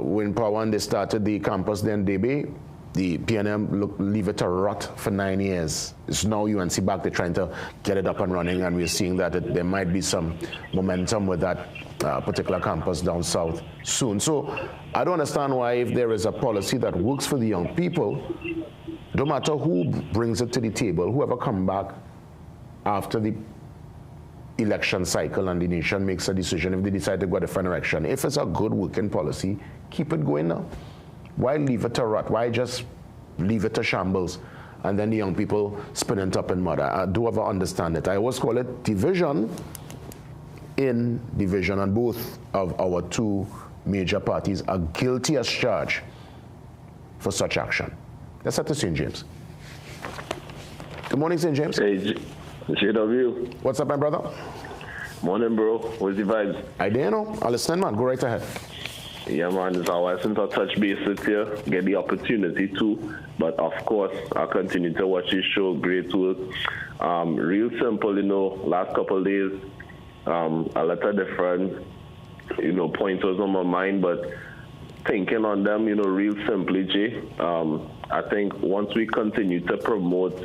win power and they started the campus then DB, the PNM leave it to rot for 9 years. It's now UNC back, they're trying to get it up and running, and we're seeing that there might be some momentum with that particular campus down south soon. So I don't understand why, if there is a policy that works for the young people, no matter who brings it to the table, whoever come back after the election cycle and the nation makes a decision, if they decide to go a different direction, if it's a good working policy, keep it going now. Why leave it to rot? Why just leave it to shambles? And then the young people spinning top in mud. I do ever understand it. I always call it division in division, and both of our 2 major parties are guilty as charged for such action. Let's head to St. James. Good morning, St. James. Hey, JW. What's up, my brother? Morning, bro. What's the vibes? I didn't know. I'll listen, man. Go right ahead. Yeah, man, it's our since I touch base with you, get the opportunity to. But of course, I'll continue to watch this show. Great work. Real simple, last couple of days, a lot of different, pointers on my mind, but thinking on them, real simply, Jay, I think once we continue to promote,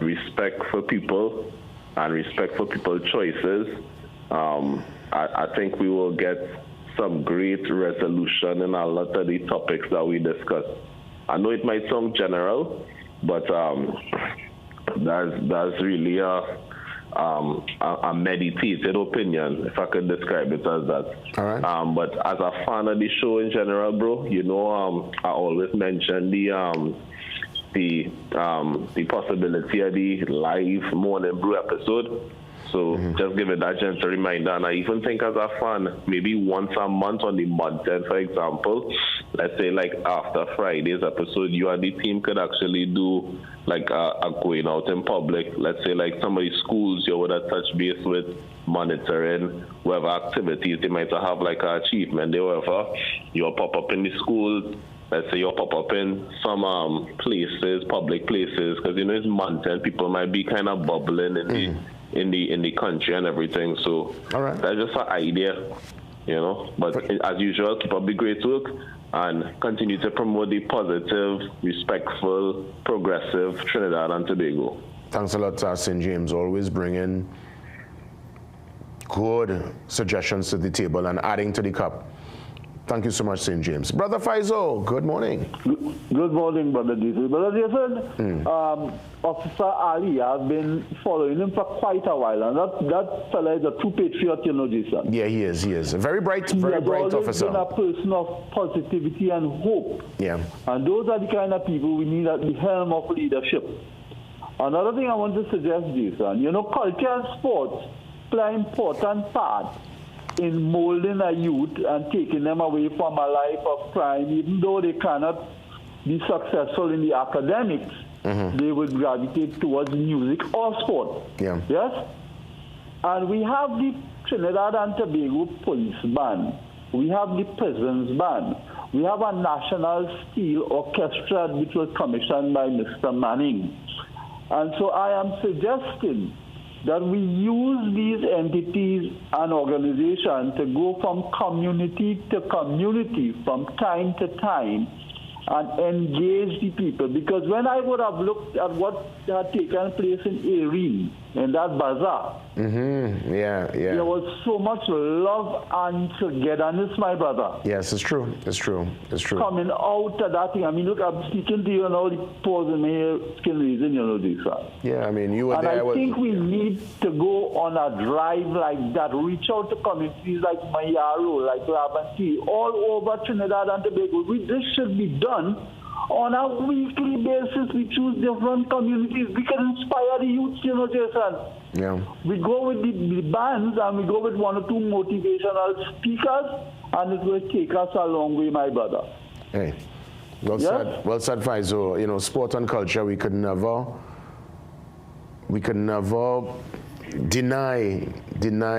respect for people and respect for people's choices, I think we will get some great resolution in a lot of the topics that we discuss. I know it might sound general, but that's really a meditated opinion, if I could describe it as that. All right. But as a fan of the show in general, bro, I always mention the possibility of the live Morning Brew episode. So just give it that gentle reminder. And I even think as a fan, maybe once a month on the month end, for example, let's say like after Friday's episode, you and the team could actually do like a going out in public. Let's say like some of the schools you would have touched base with, monitoring whatever activities they might have, like an achievement, whatever. You'll pop up in the school. Let's say you'll pop up in some places, public places, because it's month end, people might be kind of bubbling in the country and everything. So that's just an idea, But as usual, keep up the great work and continue to promote the positive, respectful, progressive Trinidad and Tobago. Thanks a lot, St. James. Always bringing good suggestions to the table and adding to the cup. Thank you so much, St. James. Brother Faizo, good morning. Good morning, Brother Jason. Brother Jason, Officer Ali, I've been following him for quite a while, and that fella is a true patriot, you know, Jason. Yeah, he is. A very bright officer. He has always been a person of positivity and hope. Yeah. And those are the kind of people we need at the helm of leadership. Another thing I want to suggest, Jason, you know, culture and sports play an important part in molding a youth and taking them away from a life of crime. Even though they cannot be successful in the academics, they will gravitate towards music or sport. Yeah. Yes? And we have the Trinidad and Tobago Police Band. We have the Prisons Band. We have a National Steel Orchestra which was commissioned by Mr. Manning. And so I am suggesting that we use these entities and organizations to go from community to community from time to time and engage the people. Because when I would have looked at what had taken place in Erin, in that bazaar, there was so much love and togetherness, my brother. Yes, it's true. It's true. Coming out of that thing. I mean, look, I'm speaking to you and all the pores in my hair, skin reason, you know this. Yeah, I mean, you were and there. I think we need to go on a drive like that, reach out to communities like Mayaro, like Labanti, all over Trinidad and Tobago. This should be done on a weekly basis. We choose different communities. We can inspire the youth, you know, Jason. Yeah. We go with the bands and we go with one or two motivational speakers, and it will take us a long way, my brother. Hey, well said, Faizo. You know, sport and culture, we could never deny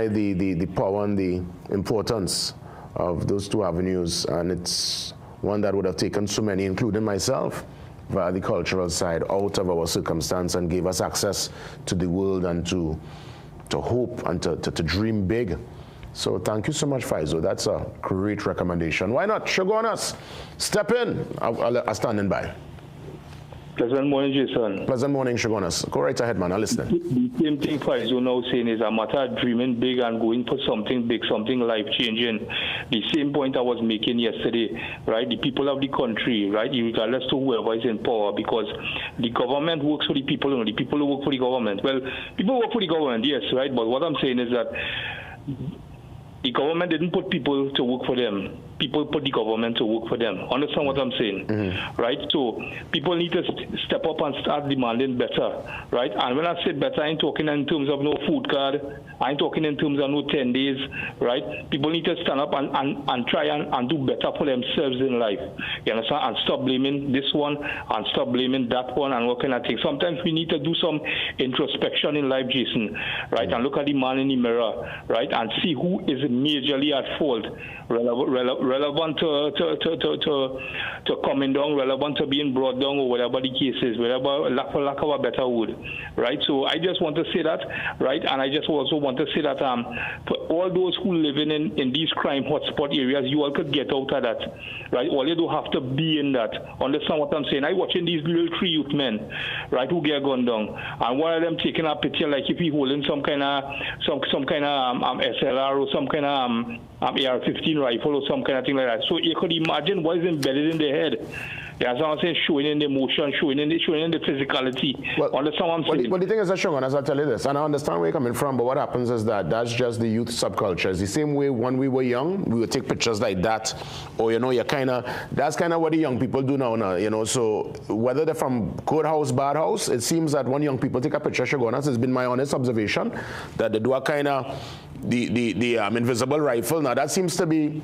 the power and the importance of those two avenues, and it's one that would have taken so many, including myself, via the cultural side, out of our circumstance and gave us access to the world and to hope and to dream big. So thank you so much, Faizo. That's a great recommendation. Why not? Sugar on us. Step in. I'll stand by. Pleasant morning, Jason. Pleasant morning, Shogunas. Go right ahead, man. I'm listening. The same thing Faizo now saying is a matter of dreaming big and going for something big, something life-changing. The same point I was making yesterday, right? The people of the country, right, regardless to whoever is in power, because the government works for the people only. The people who work for the government. Well, people work for the government, yes, right? But what I'm saying is that the government didn't put people to work for them. People put the government to work for them. Understand what I'm saying? Right? So people need to step up and start demanding better, right? And when I say better, I ain't talking in terms of no food card. I ain't talking in terms of no 10 days, right? People need to stand up and try and do better for themselves in life. You understand? And stop blaming this one and stop blaming that one and what kind of thing. Sometimes we need to do some introspection in life, Jason, right? And look at the man in the mirror, right? And see who is majorly at fault. Relevant to coming down, relevant to being brought down, or whatever the case is, whatever, for lack of a better word, right? So I just want to say that, right? And I just also want to say that for all those who live in these crime hotspot areas, you all could get out of that, right? All you don't have to be in that. Understand what I'm saying? I watching these little 3 youth men, right, who get gunned down, and one of them taking a picture like if he holding some kind of SLR or some kind of AR-15 rifle or some kind of thing like that. So you could imagine what is embedded in their head. Yeah, so I'm saying showing in the emotion, showing in the physicality. Well, understand what I'm saying? Well, the thing is that, Shogun, as I'll tell you this, and I understand where you're coming from, but what happens is that that's just the youth subculture. It's the same way when we were young, we would take pictures like that, or, you know, that's kind of what the young people do now, you know. So whether they're from good house, bad house, it seems that when young people take a picture, Shogun, it's been my honest observation that they do a kind of the invisible rifle. Now, that seems to be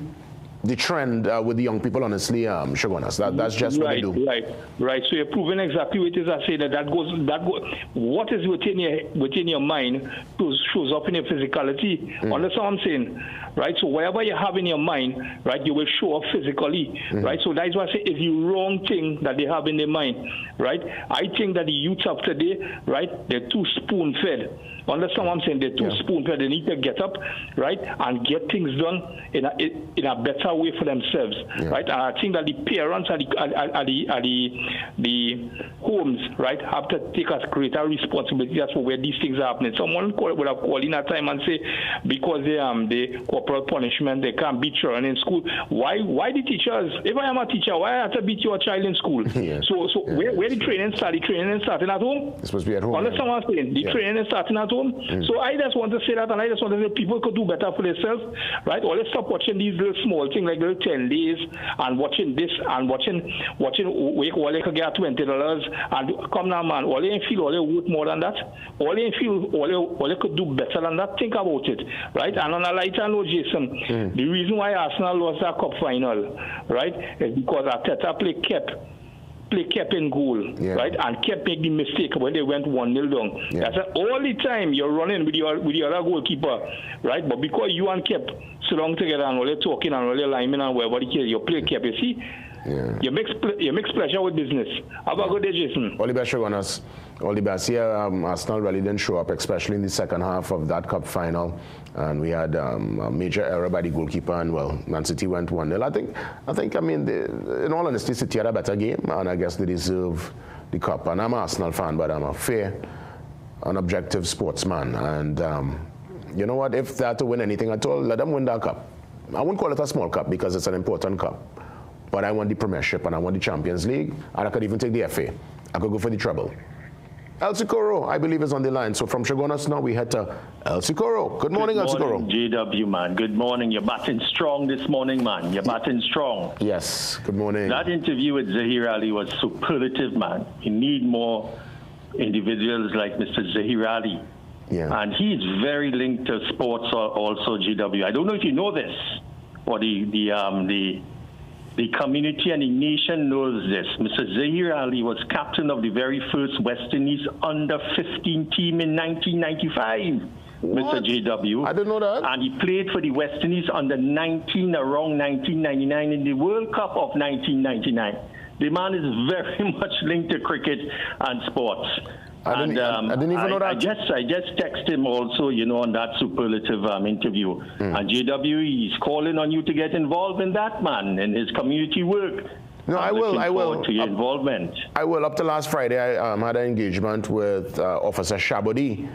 the trend with the young people, honestly, Shogunas. That's just what they do. Right. So you're proving exactly what it is I say that goes. What is within your mind shows up in your physicality. Understand what I'm saying? Right. So whatever you have in your mind, right, you will show up physically. Right. So that's why I say it's the wrong thing that they have in their mind. Right. I think that the youths of today, right, they're too spoon-fed. Understand what I'm saying? They're too spoon-fed. They need to get up, right, and get things done in a better better way for themselves, right? And I think that the parents at the homes, right, have to take a greater responsibility as for where these things are happening. Someone would have called in a time and say, because the corporal punishment, they can't beat children in school. Why the teachers? If I am a teacher, why I have to beat your child in school? So where the training start? The training is starting at home. It's supposed to be at home. Understand what I'm saying? The training is starting at home. So I just want to say that, and I just want to say people could do better for themselves, right? Or let's stop watching these little small things like little 10 days and watching this and watching all they could get $20 and come now, man. All they feel all they worth more than that. All they feel all they could do better than that. Think about it, right? And on a lighter note, Jason, the reason why Arsenal lost that cup final, right, is because Arteta kept in goal, right, and kept making the mistake when they went 1-0 down. That's all the time you're running with your other goalkeeper, right? But because you and kept so long together and all they're talking and all they're linemen and whatever the case, you play kept, you see. You mix pleasure with business. Have a good day, Jason. All the best, Shogunas. All the best. Arsenal really didn't show up, especially in the second half of that cup final. And we had a major error by the goalkeeper, and well, Man City went 1-0. I think. I mean, in all honesty, City had a better game, and I guess they deserve the cup. And I'm an Arsenal fan, but I'm a fair and objective sportsman. And you know what? If they had to win anything at all, let them win that cup. I wouldn't call it a small cup because it's an important cup. But I want the Premiership and I want the Champions League, and I could even take the FA. I could go for the treble. El Socorro, I believe, is on the line. So from Shogunas now, we head to El Socorro. Good morning, El Socorro. Good morning, JW, man. Good morning. You're batting strong this morning, man. You're batting strong. Yes, good morning. That interview with Zahir Ali was superlative, man. You need more individuals like Mr. Zahir Ali. Yeah. And he's very linked to sports also, JW. I don't know if you know this, or the community and the nation knows this. Mr. Zahir Ali was captain of the very first West Indies under-15 team in 1995, Mr. JW. I didn't know that. And he played for the West Indies under-19 around 1999 in the World Cup of 1999. The man is very much linked to cricket and sports. I didn't even know that. I just texted him also, you know, on that superlative interview. And JW, he's calling on you to get involved in that, man, in his community work. No, I will. To your involvement. I will. Up to last Friday, I had an engagement with Officer Shabodi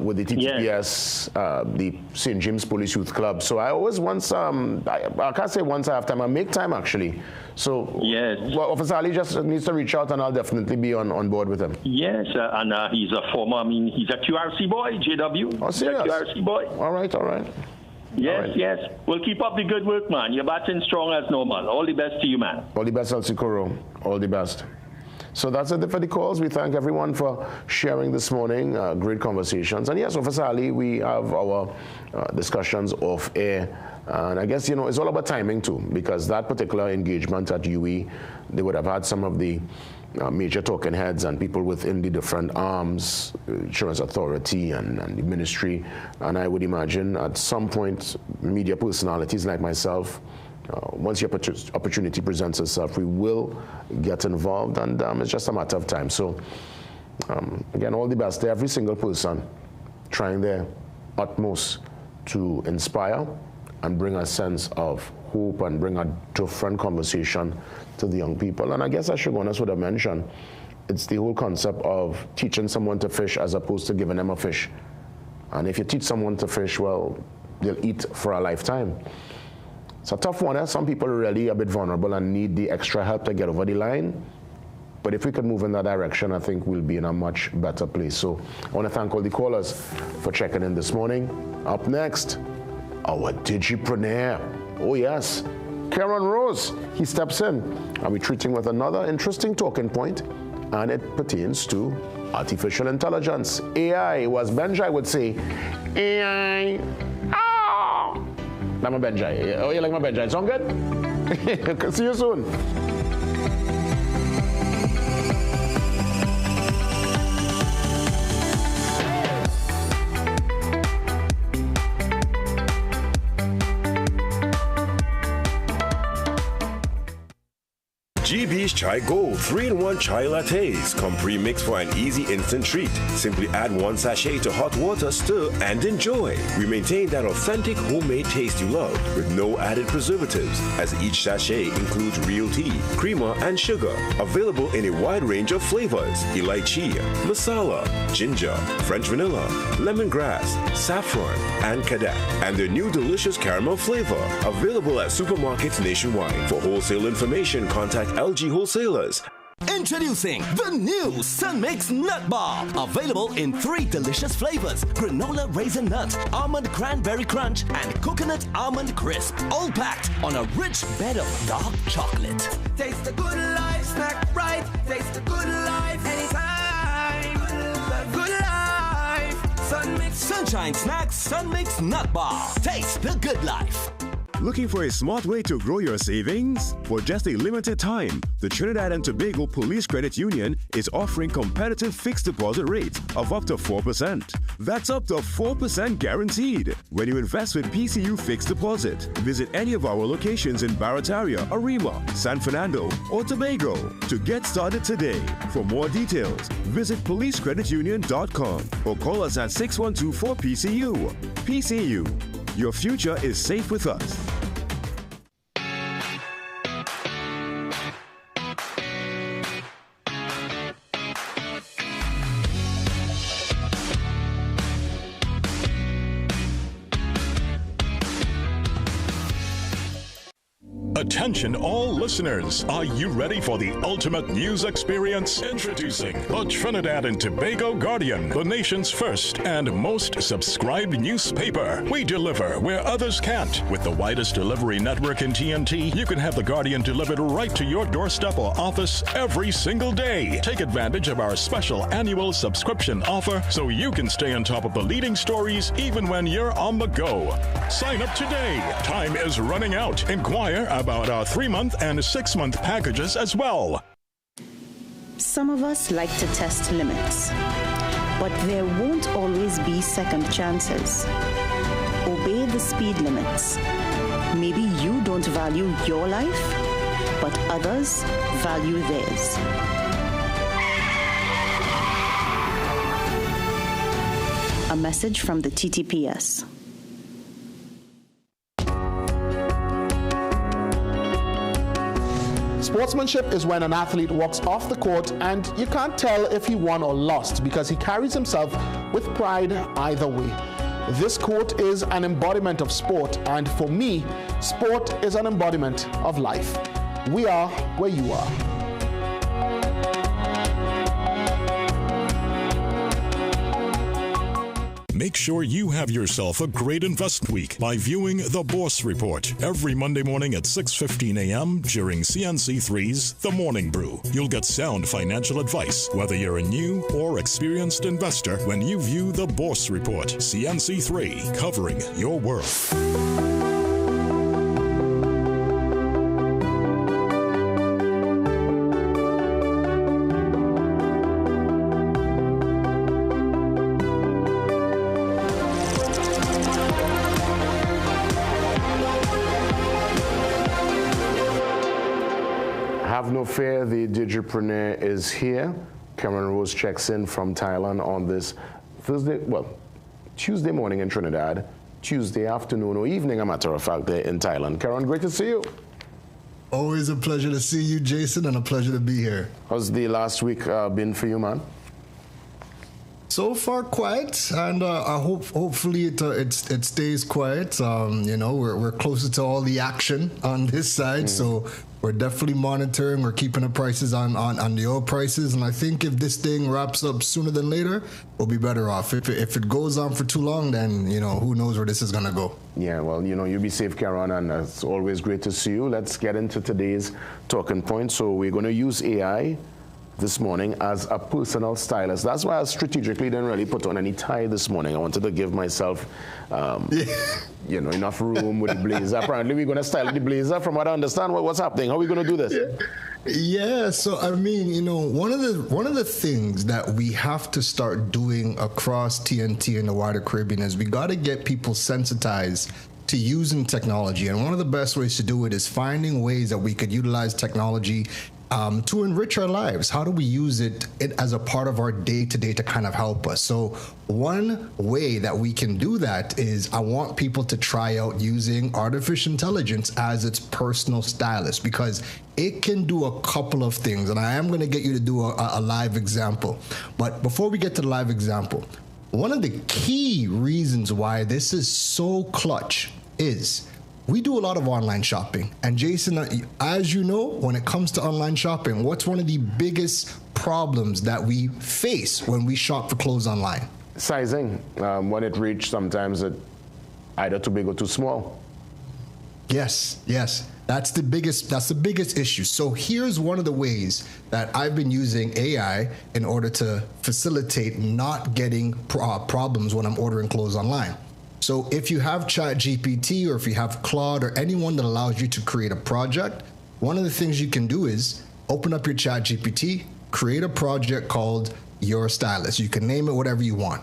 with the TTPS, the St. James Police Youth Club. So I always I can't say once I have time, I make time actually. So yes, well, Officer Ali just needs to reach out and I'll definitely be on board with him. Yes, and he's a former, he's a QRC boy, JW. Oh, serious? He's a QRC boy. All right. Yes, yes. We'll keep up the good work, man. You're batting strong as normal. All the best to you, man. All the best, El Socorro. All the best. So that's it for the calls. We thank everyone for sharing this morning. Great conversations. And yes, Officer Ali, we have our discussions off air. And I guess, you know, it's all about timing too, because that particular engagement at UE, they would have had some of the major talking heads and people within the different arms, Insurance Authority and the ministry. And I would imagine at some point, media personalities like myself, once the opportunity presents itself, we will get involved, and it's just a matter of time. So, again, all the best to every single person trying their utmost to inspire and bring a sense of hope and bring a different conversation to the young people. And I guess as Shogunas would have mentioned, it's the whole concept of teaching someone to fish as opposed to giving them a fish. And if you teach someone to fish, well, they'll eat for a lifetime. It's a tough one. Some people are really a bit vulnerable and need the extra help to get over the line. But if we could move in that direction, I think we'll be in a much better place. So I want to thank all the callers for checking in this morning. Up next, our digipreneur. Oh yes, Karen Rose. He steps in and we're treating with another interesting talking point, and it pertains to artificial intelligence. AI, was Benjai would say. AI. Oh! Like my Benjai. Oh, you like my Benjai? Sound good? See you soon. GB Prestige Chai Gold 3-in-1 chai lattes come pre-mixed for an easy instant treat. Simply add 1 sachet to hot water, stir, and enjoy. We maintain that authentic homemade taste you love with no added preservatives, as each sachet includes real tea, creamer, and sugar. Available in a wide range of flavors: elaichi, masala, ginger, French vanilla, lemongrass, saffron, and cadet. And their new delicious caramel flavor, available at supermarkets nationwide. For wholesale information, contact LG Wholesalers. Introducing the new Sun Mix Nut Bar. Available in 3 delicious flavors: granola raisin nut, almond cranberry crunch, and coconut almond crisp. All packed on a rich bed of dark chocolate. Taste the good life, snack right. Taste the good life anytime. Good life. Sun Mix. Sunshine Snacks Sun Mix Nut Bar. Taste the good life. Looking for a smart way to grow your savings? For just a limited time, the Trinidad and Tobago Police Credit Union is offering competitive fixed deposit rates of up to 4%. That's up to 4% guaranteed when you invest with PCU Fixed Deposit. Visit any of our locations in Barataria, Arima, San Fernando, or Tobago to get started today. For more details, visit policecreditunion.com or call us at 6124-PCU. PCU. Your future is safe with us. Attention all listeners, are you ready for the ultimate news experience? Introducing the Trinidad and Tobago Guardian, the nation's first and most subscribed newspaper. We deliver where others can't. With the widest delivery network in TNT, you can have the Guardian delivered right to your doorstep or office every single day. Take advantage of our special annual subscription offer so you can stay on top of the leading stories even when you're on the go. Sign up today. Time is running out. Inquire about our 3-month and 6-month packages as well. Some of us like to test limits, but there won't always be second chances. Obey the speed limits. Maybe you don't value your life, but others value theirs. A message from the TTPS. Sportsmanship is when an athlete walks off the court and you can't tell if he won or lost because he carries himself with pride either way. This quote is an embodiment of sport, and for me, sport is an embodiment of life. We are where you are. Make sure you have yourself a great invest week by viewing The Bourse Report every Monday morning at 6:15 a.m. during CNC3's The Morning Brew. You'll get sound financial advice, whether you're a new or experienced investor, when you view The Bourse Report. CNC3, covering your world. Have no fear, the digipreneur is here. Cameron Rose checks in from Thailand on this Tuesday morning in Trinidad, Tuesday afternoon or evening, a matter of fact, there in Thailand. Cameron, great to see you. Always a pleasure to see you, Jason, and a pleasure to be here. How's the last week been for you, man? So far, quiet, and hopefully it stays quiet. We're closer to all the action on this side, so we're definitely monitoring. We're keeping the prices on the oil prices, and I think if this thing wraps up sooner than later, we'll be better off. If it goes on for too long, then who knows where this is gonna go. Yeah, well, you be safe, Karen, and it's always great to see you. Let's get into today's talking point. So we're going to use AI this morning as a personal stylist. That's why I strategically didn't really put on any tie this morning. I wanted to give myself, enough room with the blazer. Apparently, we're going to style the blazer. From what I understand, what's happening? How are we going to do this? Yeah. So I mean, one of the things that we have to start doing across TNT and the wider Caribbean is we got to get people sensitized to using technology. And one of the best ways to do it is finding ways that we could utilize technology to enrich our lives? How do we use it as a part of our day-to-day to kind of help us? So one way that we can do that is I want people to try out using artificial intelligence as its personal stylist, because it can do a couple of things. And I am going to get you to do a live example. But before we get to the live example, one of the key reasons why this is so clutch is we do a lot of online shopping. And Jason, as you know, when it comes to online shopping, what's one of the biggest problems that we face when we shop for clothes online? Sizing. When it reaches, sometimes it either too big or too small. Yes. That's the biggest issue. So here's one of the ways that I've been using AI in order to facilitate not getting problems when I'm ordering clothes online. So if you have ChatGPT or if you have Claude or anyone that allows you to create a project, one of the things you can do is open up your ChatGPT, create a project called Your Stylist. You can name it whatever you want.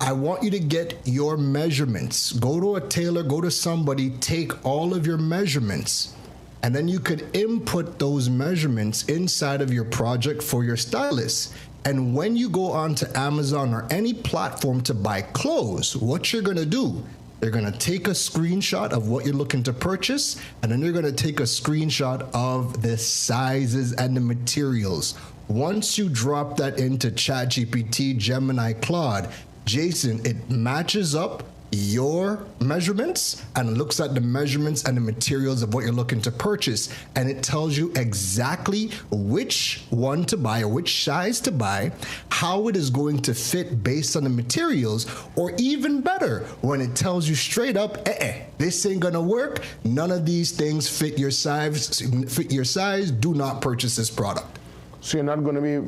I want you to get your measurements. Go to a tailor, go to somebody, take all of your measurements, and then you could input those measurements inside of your project for your stylist. And when you go onto Amazon or any platform to buy clothes, what you're going to do, you're going to take a screenshot of what you're looking to purchase, and then you're going to take a screenshot of the sizes and the materials. Once you drop that into ChatGPT, Gemini, Claude, Jason, it matches up your measurements and looks at the measurements and the materials of what you're looking to purchase, and it tells you exactly which one to buy or which size to buy, how it is going to fit based on the materials, or even better, when it tells you straight up, this ain't gonna work, none of these things fit your size, do not purchase this product. So you're not going to be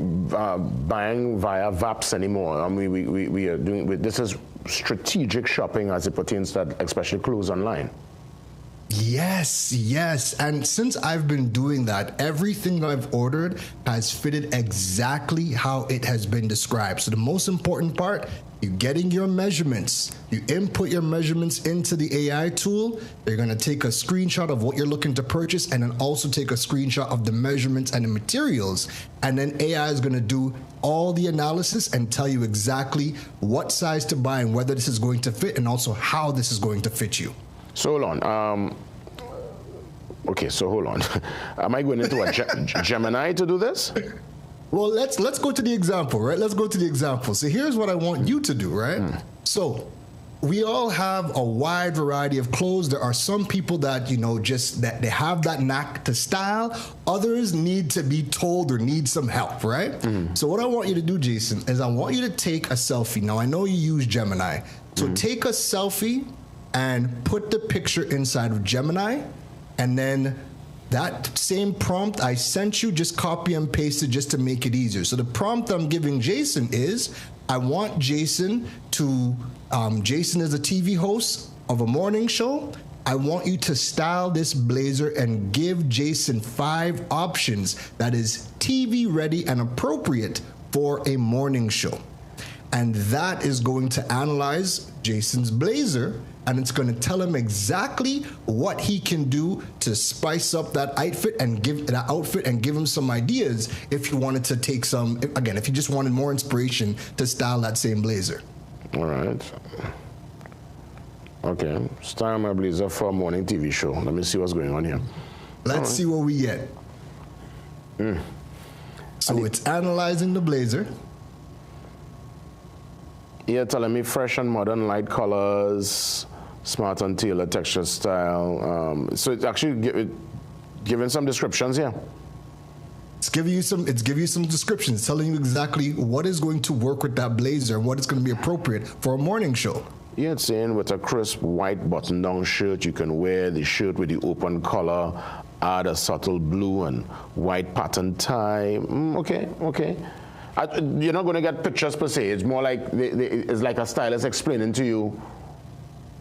buying via VAPs anymore. I mean, we are doing, this is strategic shopping as it pertains to especially clothes online. Yes. And since I've been doing that, everything I've ordered has fitted exactly how it has been described. So the most important part, you're getting your measurements. You input your measurements into the AI tool. They're going to take a screenshot of what you're looking to purchase and then also take a screenshot of the measurements and the materials. And then AI is going to do all the analysis and tell you exactly what size to buy and whether this is going to fit and also how this is going to fit you. So hold on. Okay, so hold on. Am I going into a Gemini to do this? Well, let's go to the example, right? Let's go to the example. So here's what I want you to do, right? So we all have a wide variety of clothes. There are some people that, just that they have that knack to style. Others need to be told or need some help, right? So what I want you to do, Jason, is I want you to take a selfie. Now, I know you use Gemini. So take a selfie and put the picture inside of Gemini, and then that same prompt I sent you, just copy and paste it just to make it easier. So the prompt I'm giving Jason is, I want Jason to, Jason is a TV host of a morning show. I want you to style this blazer and give Jason 5 options that is TV ready and appropriate for a morning show. And that is going to analyze Jason's blazer, and it's going to tell him exactly what he can do to spice up that outfit and give him some ideas if you wanted to take some, again, if you just wanted more inspiration to style that same blazer. All right. Okay, style my blazer for a morning TV show. Let me see what's going on here. Let's see what we get. So it's analyzing the blazer. Yeah, telling me fresh and modern, light colors, smart and tailored texture style. So it's actually giving some descriptions here. It's giving you some descriptions, telling you exactly what is going to work with that blazer and what is going to be appropriate for a morning show. Yeah, it's saying with a crisp white button-down shirt, you can wear the shirt with the open collar, add a subtle blue and white pattern tie. Okay. You're not going to get pictures per se. It's more like it's like a stylist explaining to you.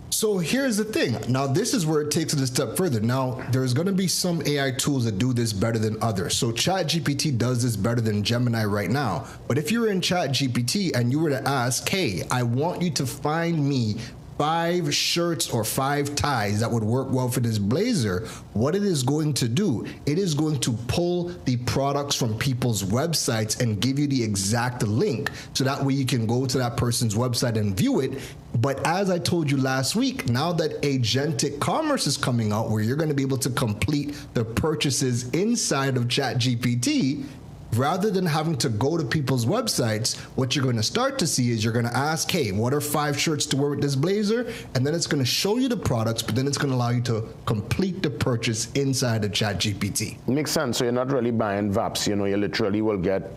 So here's the thing. Now, this is where it takes it a step further. Now, there's going to be some AI tools that do this better than others. So ChatGPT does this better than Gemini right now. But if you're in ChatGPT and you were to ask, hey, I want you to find me 5 shirts or 5 ties that would work well for this blazer, what it is going to do, it is going to pull the products from people's websites and give you the exact link, so that way you can go to that person's website and view it. But as I told you last week, now that agentic commerce is coming out, where you're going to be able to complete the purchases inside of ChatGPT, rather than having to go to people's websites, what you're going to start to see is you're going to ask, hey, what are 5 shirts to wear with this blazer? And then it's going to show you the products, but then it's going to allow you to complete the purchase inside of ChatGPT. Makes sense. So you're not really buying VAPs. You know, you literally will get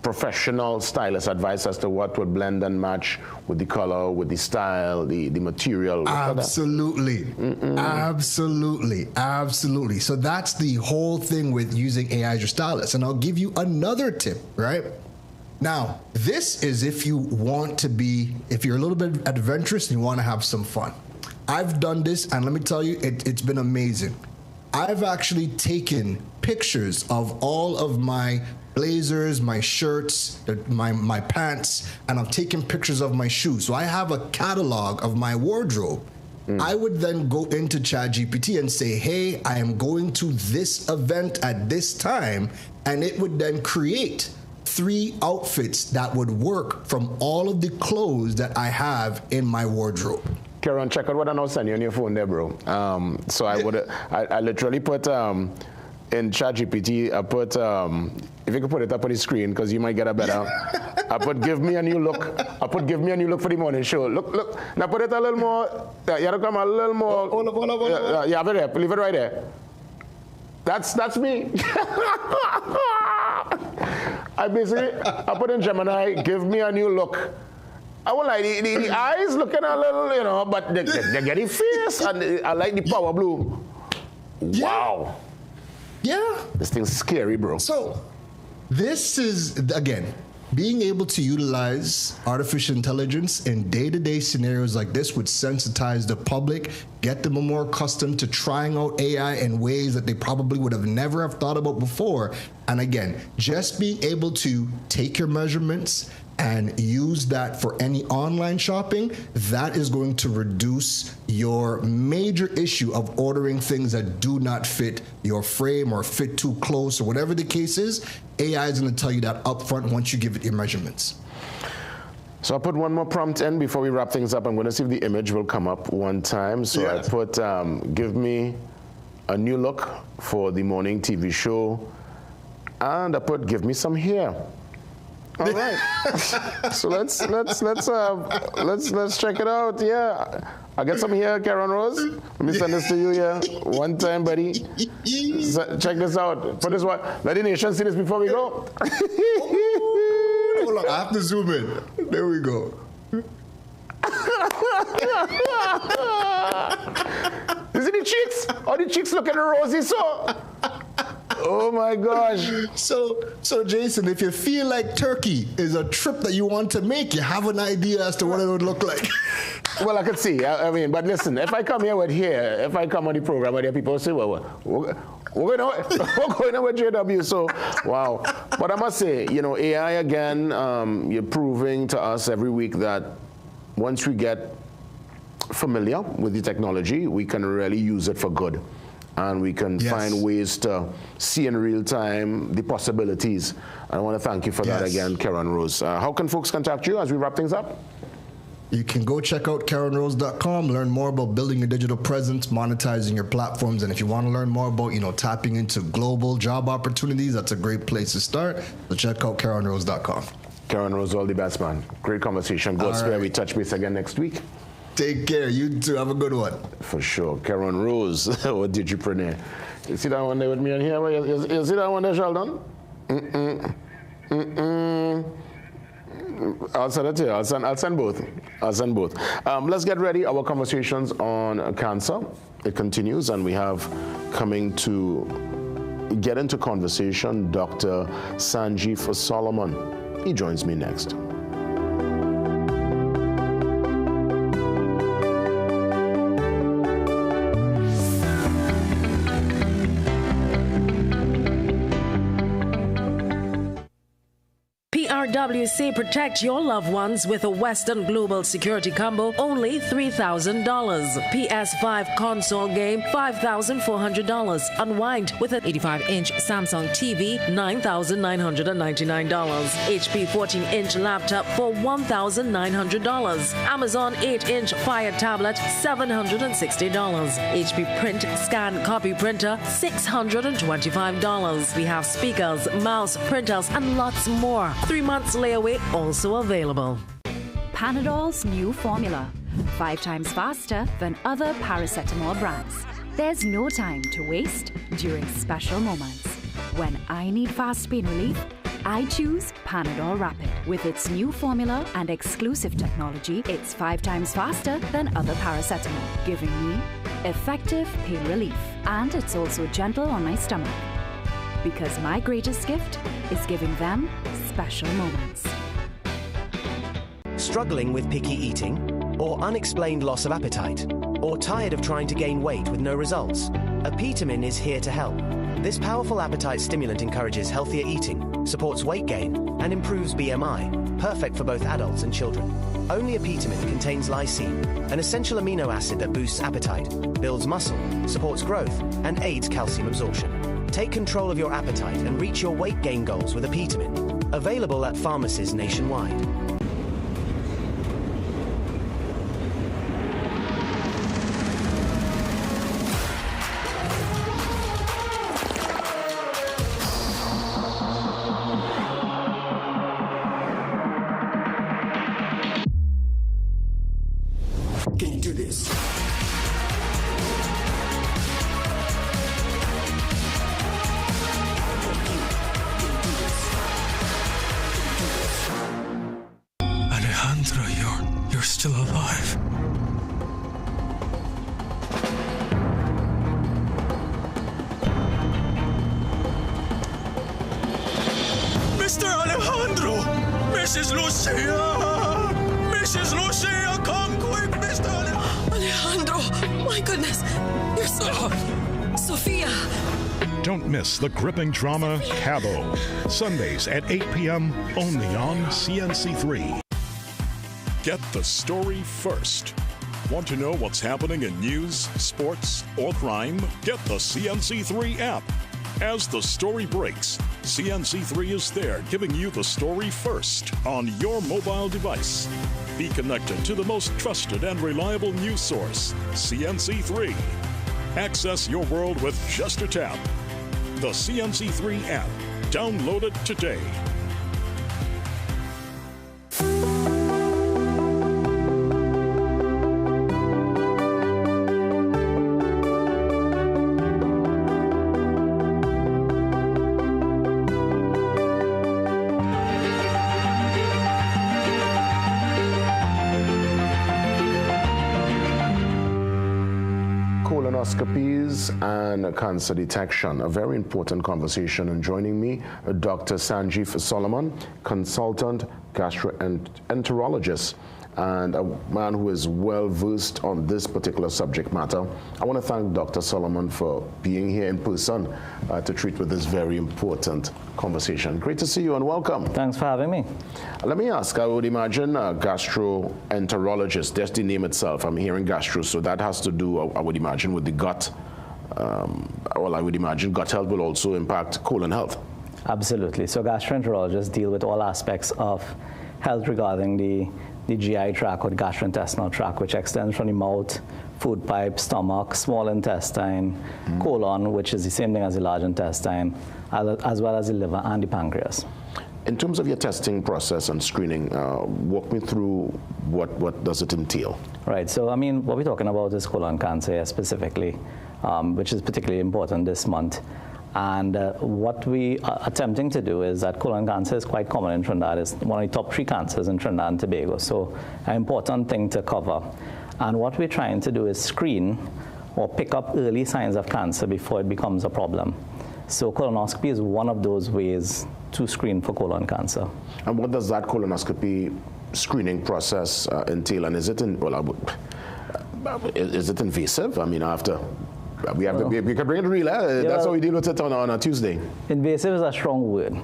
professional stylist advice as to what would blend and match with the color, with the style, the material. Absolutely. Absolutely. Absolutely. So that's the whole thing with using AI as your stylist. And I'll give you another tip, right? Now, this is if you want to be, if you're a little bit adventurous and you want to have some fun. I've done this, and let me tell you, it's been amazing. I've actually taken pictures of all of my blazers, my shirts, my pants, and I've taken pictures of my shoes. So I have a catalog of my wardrobe. I would then go into ChatGPT and say, hey, I am going to this event at this time, and it would then create 3 outfits that would work from all of the clothes that I have in my wardrobe. Karen, check out what I now send you on your phone there, bro. So I literally put in ChatGPT, I put, if you could put it up on the screen, because you might get a better. I put, give me a new look. I put, give me a new look for the morning show. Look. Now put it a little more. You have to come a little more. Hold up. Yeah, have it there. Leave it right there. That's me. I put in Gemini, give me a new look. I would like the eyes looking a little, you know, but they get the face, and I like the power blue. Wow. Yeah. This thing's scary, bro. So, this is, again, being able to utilize artificial intelligence in day-to-day scenarios like this would sensitize the public, get them more accustomed to trying out AI in ways that they probably would have never have thought about before. And again, just being able to take your measurements and use that for any online shopping, that is going to reduce your major issue of ordering things that do not fit your frame or fit too close or whatever the case is. AI is going to tell you that upfront once you give it your measurements. So I put one more prompt in before we wrap things up. I'm going to see if the image will come up one time. So I put, give me a new look for the morning TV show. And I put, give me some hair. All right. So let's check it out. Yeah, I get some here, Karen Rose. Let me send this to you here one time, buddy. Check this out. Put this one. Let the nation see this before we go. Hold on, I have to zoom in. There we go. You see the cheeks? All the cheeks looking rosy, so. Oh my gosh. So Jason, if you feel like Turkey is a trip that you want to make, you have an idea as to what it would look like. Well, I could see. I mean, but listen, if I come here with hair, if I come on the program where people say, well, we're going on with JW, so wow. But I must say, you know, AI again, you're proving to us every week that once we get familiar with the technology, we can really use it for good. And we can find ways to see in real time the possibilities. I want to thank you for that again, Karen Rose. How can folks contact you as we wrap things up? You can go check out KarenRose.com, learn more about building your digital presence, monetizing your platforms, and if you want to learn more about, you know, tapping into global job opportunities, that's a great place to start. So check out KarenRose.com. Karen Rose, all the best, man. Great conversation. God spare we touch base again next week. Take care. You too. Have a good one. For sure. Karen Rose, what did you preneur? You see that one there with me on here? You see that one there, Sheldon? I'll send it to you. I'll send both. Let's get ready. Our conversations on cancer. It continues, and we have coming to get into conversation Dr. Sanjeev Solomon. He joins me next. RWC protect your loved ones with a Western Global Security Combo, only $3,000. PS5 console game, $5,400. Unwind with an 85-inch Samsung TV, $9,999. HP 14-inch laptop for $1,900. Amazon 8-inch Fire tablet, $760. HP print scan copy printer, $625. We have speakers, mouse, printers, and lots more. 3 months layaway also available. Panadol's new formula, 5 times faster than other paracetamol brands. There's no time to waste during special moments. When I need fast pain relief, I choose Panadol Rapid. With its new formula and exclusive technology, it's 5 times faster than other paracetamol, giving me effective pain relief. And it's also gentle on my stomach. Because my greatest gift is giving them special moments. Struggling with picky eating? Or unexplained loss of appetite? Or tired of trying to gain weight with no results? Optimism is here to help. This powerful appetite stimulant encourages healthier eating, supports weight gain, and improves BMI, perfect for both adults and children. Only Optimism contains lysine, an essential amino acid that boosts appetite, builds muscle, supports growth, and aids calcium absorption. Take control of your appetite and reach your weight gain goals with Optimism. Available at pharmacies nationwide. Can you do this? Alejandro, you're still alive. Mr. Alejandro! Mrs. Lucia! Mrs. Lucia, come quick, Mr. Alejandro! My goodness! You're so... Sophia! Don't miss the gripping drama Cabo. Sundays at 8 p.m. only on CNC3. Get the story first. Want to know what's happening in news, sports, or crime? Get the CNC3 app. As the story breaks, CNC3 is there giving you the story first on your mobile device. Be connected to the most trusted and reliable news source, CNC3. Access your world with just a tap. The CNC3 app. Download it today. Colonoscopies and cancer detection, a very important conversation. And joining me, Dr. Sanjeev Solomon, consultant gastroenterologist, and a man who is well versed on this particular subject matter. I want to thank Dr. Solomon for being here in person to treat with this very important conversation. Great to see you and welcome. Thanks for having me. Let me ask, I would imagine gastroenterologist, that's the name itself. I'm hearing gastro, so that has to do, I would imagine, with the gut. Well, I would imagine gut health will also impact colon health. Absolutely. So gastroenterologists deal with all aspects of health regarding the GI tract or the gastrointestinal tract, which extends from the mouth, food pipe, stomach, small intestine, colon, which is the same thing as the large intestine, as well as the liver and the pancreas. In terms of your testing process and screening, walk me through what does it entail? Right, so I mean, what we're talking about is colon cancer here specifically, which is particularly important this month. And what we are attempting to do is that colon cancer is quite common in Trinidad. It's one of the top 3 cancers in Trinidad and Tobago, so an important thing to cover. And what we're trying to do is screen or pick up early signs of cancer before it becomes a problem. So colonoscopy is one of those ways to screen for colon cancer. And what does that colonoscopy screening process entail? And is it is it invasive? I mean, after we can bring it real. That's how we deal with it on a Tuesday. Invasive is a strong word.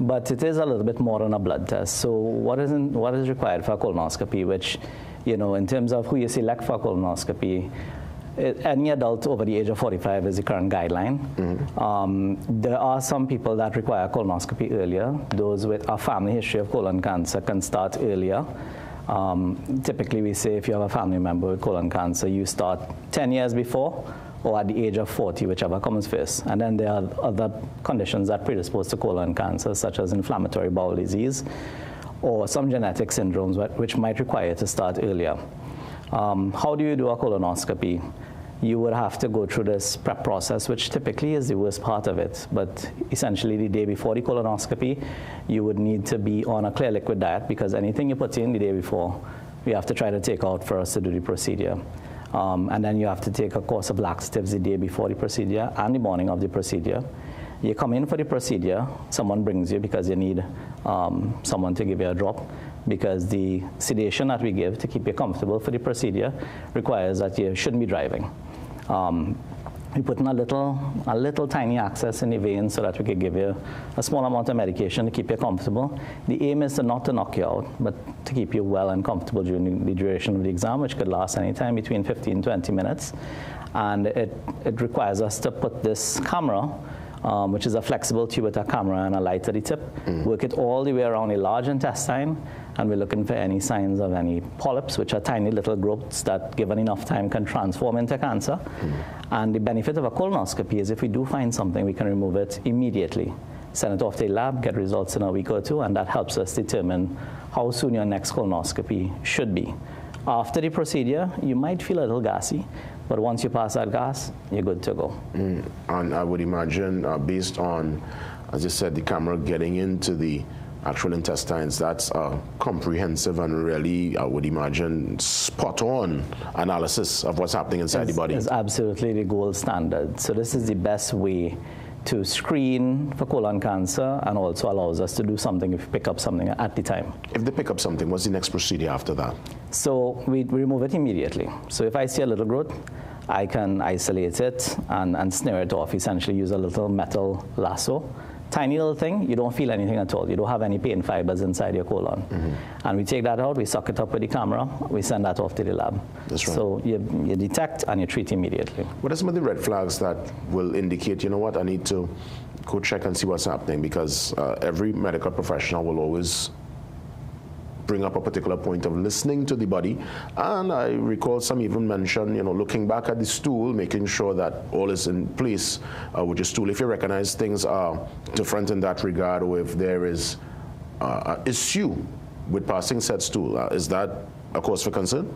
but it is a little bit more than a blood test. So what is required for a colonoscopy, which, you know, in terms of who you select for a colonoscopy, any adult over the age of 45 is the current guideline. There are some people that require colonoscopy earlier. Those with a family history of colon cancer can start earlier. Typically, we say if you have a family member with colon cancer, you start 10 years before or at the age of 40, whichever comes first. And then there are other conditions that predispose to colon cancer, such as inflammatory bowel disease or some genetic syndromes which might require to start earlier. How do you do a colonoscopy? You would have to go through this prep process, which typically is the worst part of it. But essentially, the day before the colonoscopy, you would need to be on a clear liquid diet, because anything you put in the day before, we have to try to take out for us to do the procedure. And then you have to take a course of laxatives the day before the procedure and the morning of the procedure. You come in for the procedure, someone brings you because you need someone to give you a drop, because the sedation that we give to keep you comfortable for the procedure requires that you shouldn't be driving. We put in a little tiny access in the vein so that we could give you a small amount of medication to keep you comfortable. The aim is not to knock you out, but to keep you well and comfortable during the duration of the exam, which could last anytime between 15 and 20 minutes. And it requires us to put this camera, which is a flexible tube with a camera and a light at the tip, work it all the way around the large intestine, and we're looking for any signs of any polyps, which are tiny little growths that, given enough time, can transform into cancer. And the benefit of a colonoscopy is if we do find something, we can remove it immediately, send it off to the lab, get results in a week or two, and that helps us determine how soon your next colonoscopy should be. After the procedure, you might feel a little gassy, but once you pass that gas, you're good to go. And I would imagine, based on, as you said, the camera getting into the actual intestines, that's a comprehensive and really, I would imagine, spot-on analysis of what's happening inside the body. It's absolutely the gold standard. So this is the best way to screen for colon cancer, and also allows us to do something if we pick up something at the time. If they pick up something, what's the next procedure after that? So we remove it immediately. So if I see a little growth, I can isolate it and snare it off, essentially use a little metal lasso. Tiny little thing, you don't feel anything at all. You don't have any pain fibers inside your colon. And we take that out, we suck it up with the camera, we send that off to the lab. That's right. So you detect and you treat immediately. What are some of the red flags that will indicate, you know what, I need to go check and see what's happening? Because every medical professional will always bring up a particular point of listening to the body. And I recall some even mention, you know, looking back at the stool, making sure that all is in place with your stool. If you recognize things are different in that regard, or if there is an issue with passing said stool, is that a cause for concern?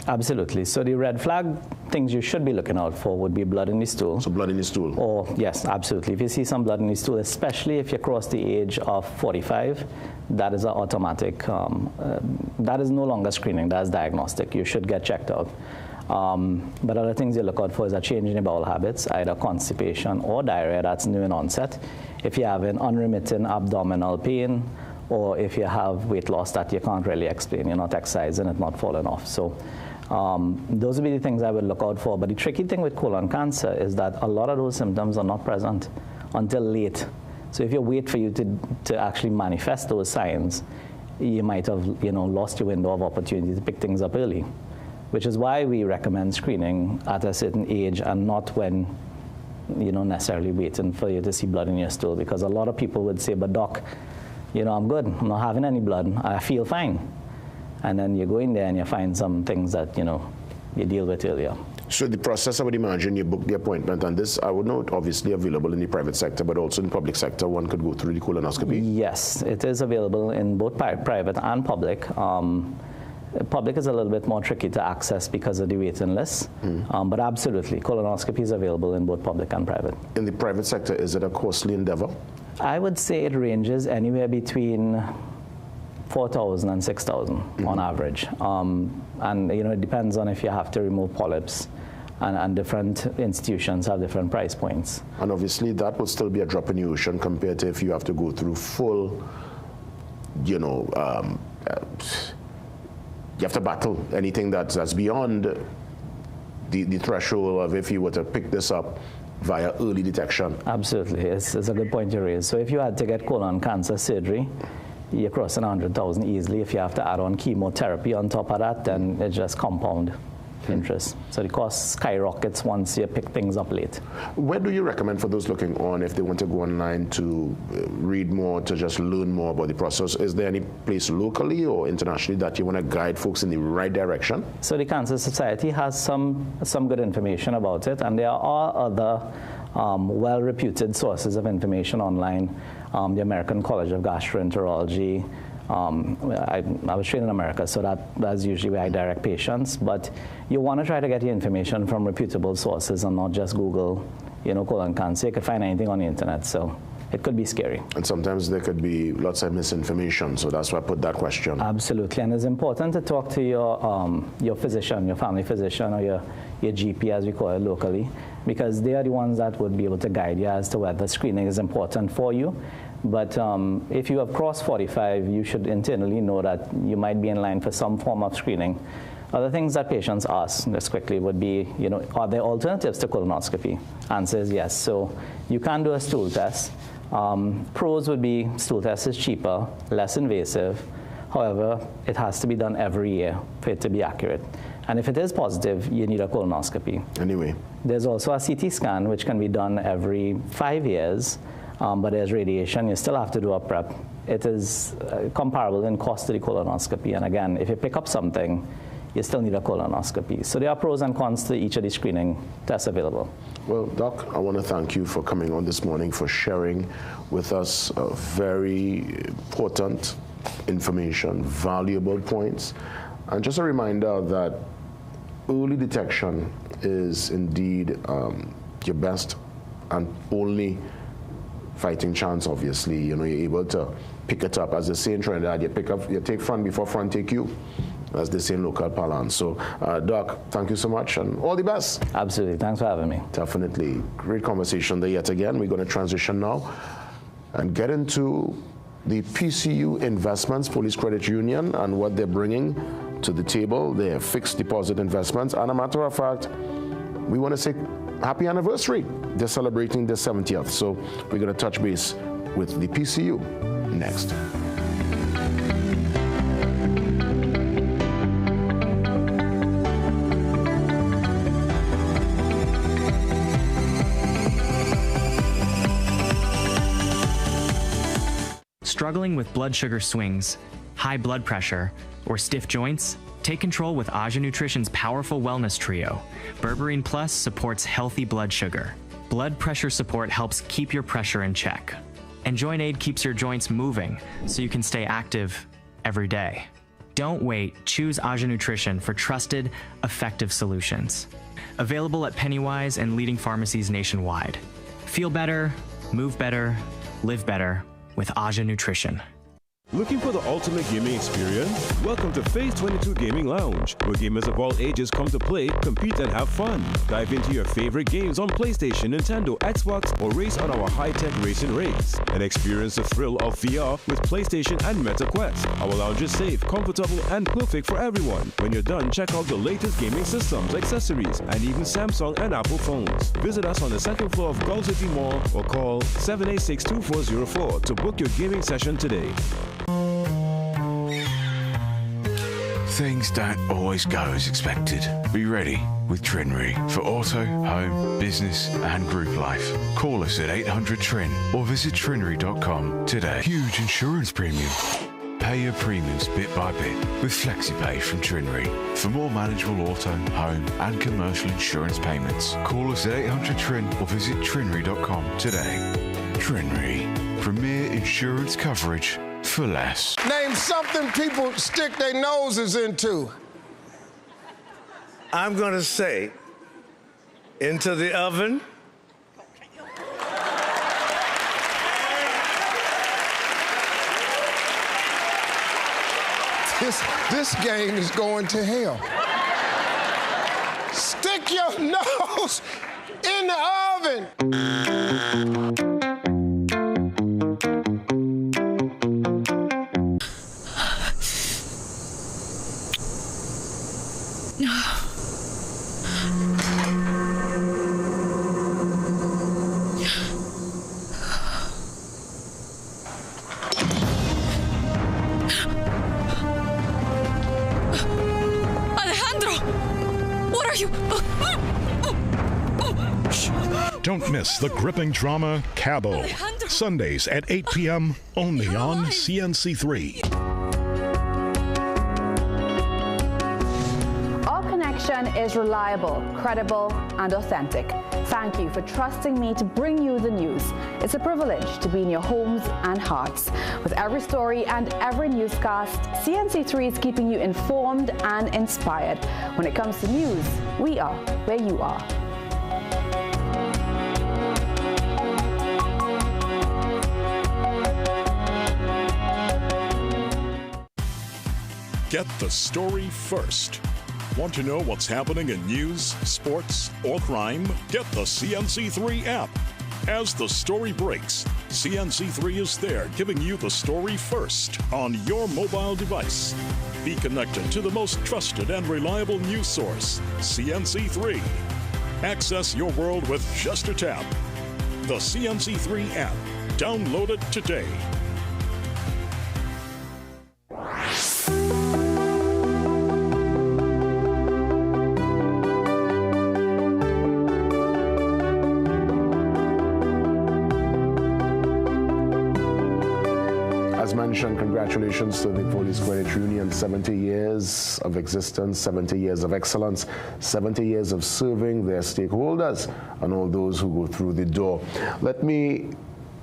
Absolutely. So the red flag things you should be looking out for would be blood in the stool. So blood in the stool? Or, yes, absolutely. If you see some blood in the stool, especially if you cross the age of 45, that is an automatic, that is no longer screening, that is diagnostic. You should get checked out. But other things you look out for is a change in your bowel habits, either constipation or diarrhea that's new in onset. If you have an unremitting abdominal pain, or if you have weight loss that you can't really explain, you're not exercising, it's not falling off. So those would be the things I would look out for. But the tricky thing with colon cancer is that a lot of those symptoms are not present until late. So if you wait for you to actually manifest those signs, you might have, you know, lost your window of opportunity to pick things up early, which is why we recommend screening at a certain age and not when, you know, necessarily waiting for you to see blood in your stool. Because a lot of people would say, but doc, you know, I'm good, I'm not having any blood, I feel fine. And then you go in there and you find some things that, you know, you deal with earlier. So the process, I would imagine, you book the appointment, and this, I would know, obviously available in the private sector, but also in the public sector, one could go through the colonoscopy? Yes, it is available in both private and public. Public is a little bit more tricky to access because of the waiting list, but absolutely, colonoscopy is available in both public and private. In the private sector, is it a costly endeavor? I would say it ranges anywhere between $4,000 and $6,000 on average. And you know, it depends on if you have to remove polyps, and different institutions have different price points. And obviously that would still be a drop in the ocean compared to if you have to go through full, you know, you have to battle anything that's beyond the threshold of if you were to pick this up via early detection. Absolutely. It's a good point you raised. So if you had to get colon cancer surgery, you're crossing 100,000 easily. If you have to add on chemotherapy on top of that, then it just compound interest. So the cost skyrockets once you pick things up late. Where do you recommend for those looking on, if they want to go online to read more, to just learn more about the process? Is there any place locally or internationally that you want to guide folks in the right direction? So the Cancer Society has some good information about it, and there are other well-reputed sources of information online. The American College of Gastroenterology. I was trained in America, so that's usually where I direct patients. But you want to try to get your information from reputable sources and not just Google, colon cancer. You could find anything on the internet, so it could be scary. And sometimes there could be lots of misinformation, so that's why I put that question. Absolutely, and it's important to talk to your physician, your family physician, or your GP, as we call it locally, because they are the ones that would be able to guide you as to whether screening is important for you. But if you have crossed 45, you should internally know that you might be in line for some form of screening. Other things that patients ask, just quickly, would be, are there alternatives to colonoscopy? Answer is yes. So you can do a stool test. Pros would be stool test is cheaper, less invasive. However, it has to be done every year for it to be accurate. And if it is positive, you need a colonoscopy. Anyway. There's also a CT scan, which can be done every 5 years. But there's radiation. You still have to do a prep. It is comparable in cost to the colonoscopy. And again, if you pick up something, you still need a colonoscopy. So there are pros and cons to each of the screening tests available. Well, Doc, I want to thank you for coming on this morning, for sharing with us very important information, valuable points. And just a reminder that early detection is indeed your best and only fighting chance. Obviously, you're able to pick it up. As they say in Trinidad, you take front before front take you, as they say in local parlance. So, Doc, thank you so much, and all the best. Absolutely, thanks for having me. Definitely, great conversation there yet again. We're going to transition now and get into the PCU Investments Police Credit Union and what they're bringing to the table. They're fixed deposit investments, and a matter of fact, we want to say happy anniversary. They're celebrating their 70th. So we're going to touch base with the PCU next. Struggling with blood sugar swings, high blood pressure, or stiff joints? Take control with Aja Nutrition's powerful wellness trio. Berberine Plus supports healthy blood sugar. Blood pressure support helps keep your pressure in check. And Joint Aid keeps your joints moving so you can stay active every day. Don't wait. Choose Aja Nutrition for trusted, effective solutions. Available at Pennywise and leading pharmacies nationwide. Feel better, move better, live better with Aja Nutrition. Looking for the ultimate gaming experience? Welcome to Phase 22 Gaming Lounge, where gamers of all ages come to play, compete, and have fun. Dive into your favorite games on PlayStation, Nintendo, Xbox, or race on our high-tech racing rigs. And experience the thrill of VR with PlayStation and Meta Quest. Our lounge is safe, comfortable, and perfect for everyone. When you're done, check out the latest gaming systems, accessories, and even Samsung and Apple phones. Visit us on the second floor of Gulf City Mall or call 786-2404 to book your gaming session today. Things don't always go as expected. Be ready with Trinry for auto, home, business and group life. Call us at 800-TRIN or visit trinry.com today. Huge insurance premium. Pay your premiums bit by bit with FlexiPay from Trinry. For more manageable auto, home and commercial insurance payments, call us at 800-TRIN or visit trinry.com today. Trinry, premier insurance coverage for less. Name something people stick their noses into. I'm going to say, into the oven. This game is going to hell. Stick your nose in the oven. you... Don't miss the gripping drama Cabo. Sundays at 8 p.m. only on CNC3. Our connection is reliable, credible, and authentic. Thank you for trusting me to bring you the news. It's a privilege to be in your homes and hearts. With every story and every newscast, CNC3 is keeping you informed and inspired. When it comes to news, we are where you are. Get the story first. Want to know what's happening in news, sports, or crime? Get the CNC3 app. As the story breaks, CNC3 is there giving you the story first on your mobile device. Be connected to the most trusted and reliable news source, CNC3. Access your world with just a tap. The CNC3 app. Download it today. As mentioned, congratulations to the Police Credit Union. 70 years of existence, 70 years of excellence, 70 years of serving their stakeholders and all those who go through the door. Let me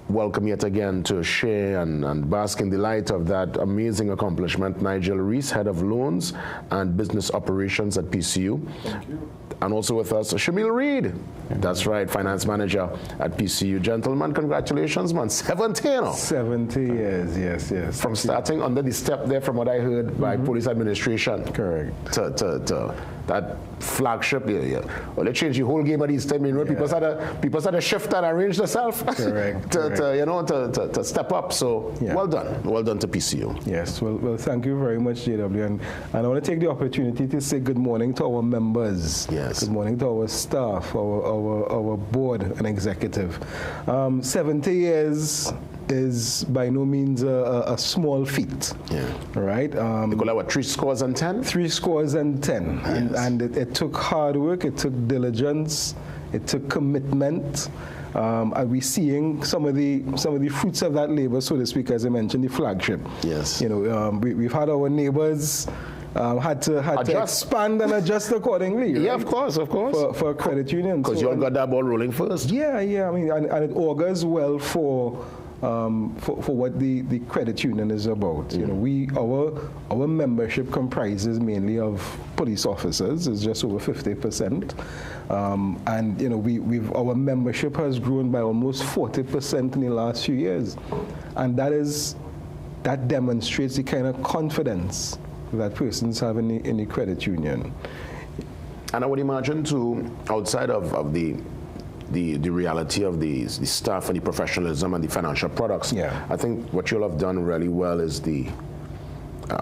welcome yet again to share and bask in the light of that amazing accomplishment, Nigel Reese, Head of Loans and Business Operations at PCU. Thank you. And also with us, Shamil Reed. That's right, Finance Manager at PCU. Gentlemen, congratulations, man. 70. 70 years, yes. From starting under the step there, from what I heard, by Police Administration. Correct. To that flagship, well, they changed the whole game of these 10 million. People had to shift and arrange themselves. Correct. to step up. So well done to PCU. Yes, well, thank you very much, JW. And I want to take the opportunity to say good morning to our members. Yes. Good morning to our staff, our board and executive. 70 years is by no means a small feat. Yeah. Right? They call it what, 3 scores and 10? 3 scores and 10. Yes. And it took hard work, it took diligence, it took commitment. And we're seeing some of the fruits of that labor, so to speak, as I mentioned, the flagship. Yes. We've had our neighbors had to expand and adjust accordingly. Right? Yeah, of course. For credit unions. Because you all got that ball rolling first. Yeah. I mean, and it augurs well for what the credit union is about. Our membership comprises mainly of police officers. It's just over 50%, and our membership has grown by almost 40% in the last few years, and that demonstrates the kind of confidence that persons have in the credit union. And I would imagine too, outside of the reality of the staff and the professionalism and the financial products, I think what you'll have done really well is the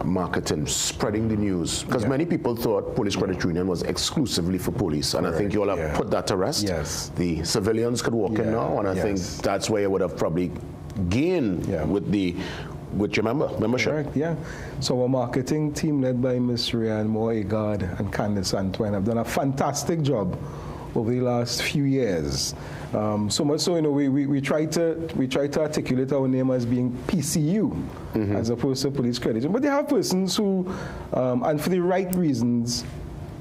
marketing, spreading the news. Because many people thought Police Credit Union was exclusively for police, and I think you all have put that to rest. Yes. The civilians could walk in now, and I think that's where you would have probably gained with your membership. Correct, yeah. So our marketing team, led by Ms. Rianne Moore-Egard and Candice Antoine, have done a fantastic job over the last few years. So much so, we try to articulate our name as being PCU, as opposed to Police Credit. But they have persons who, and for the right reasons,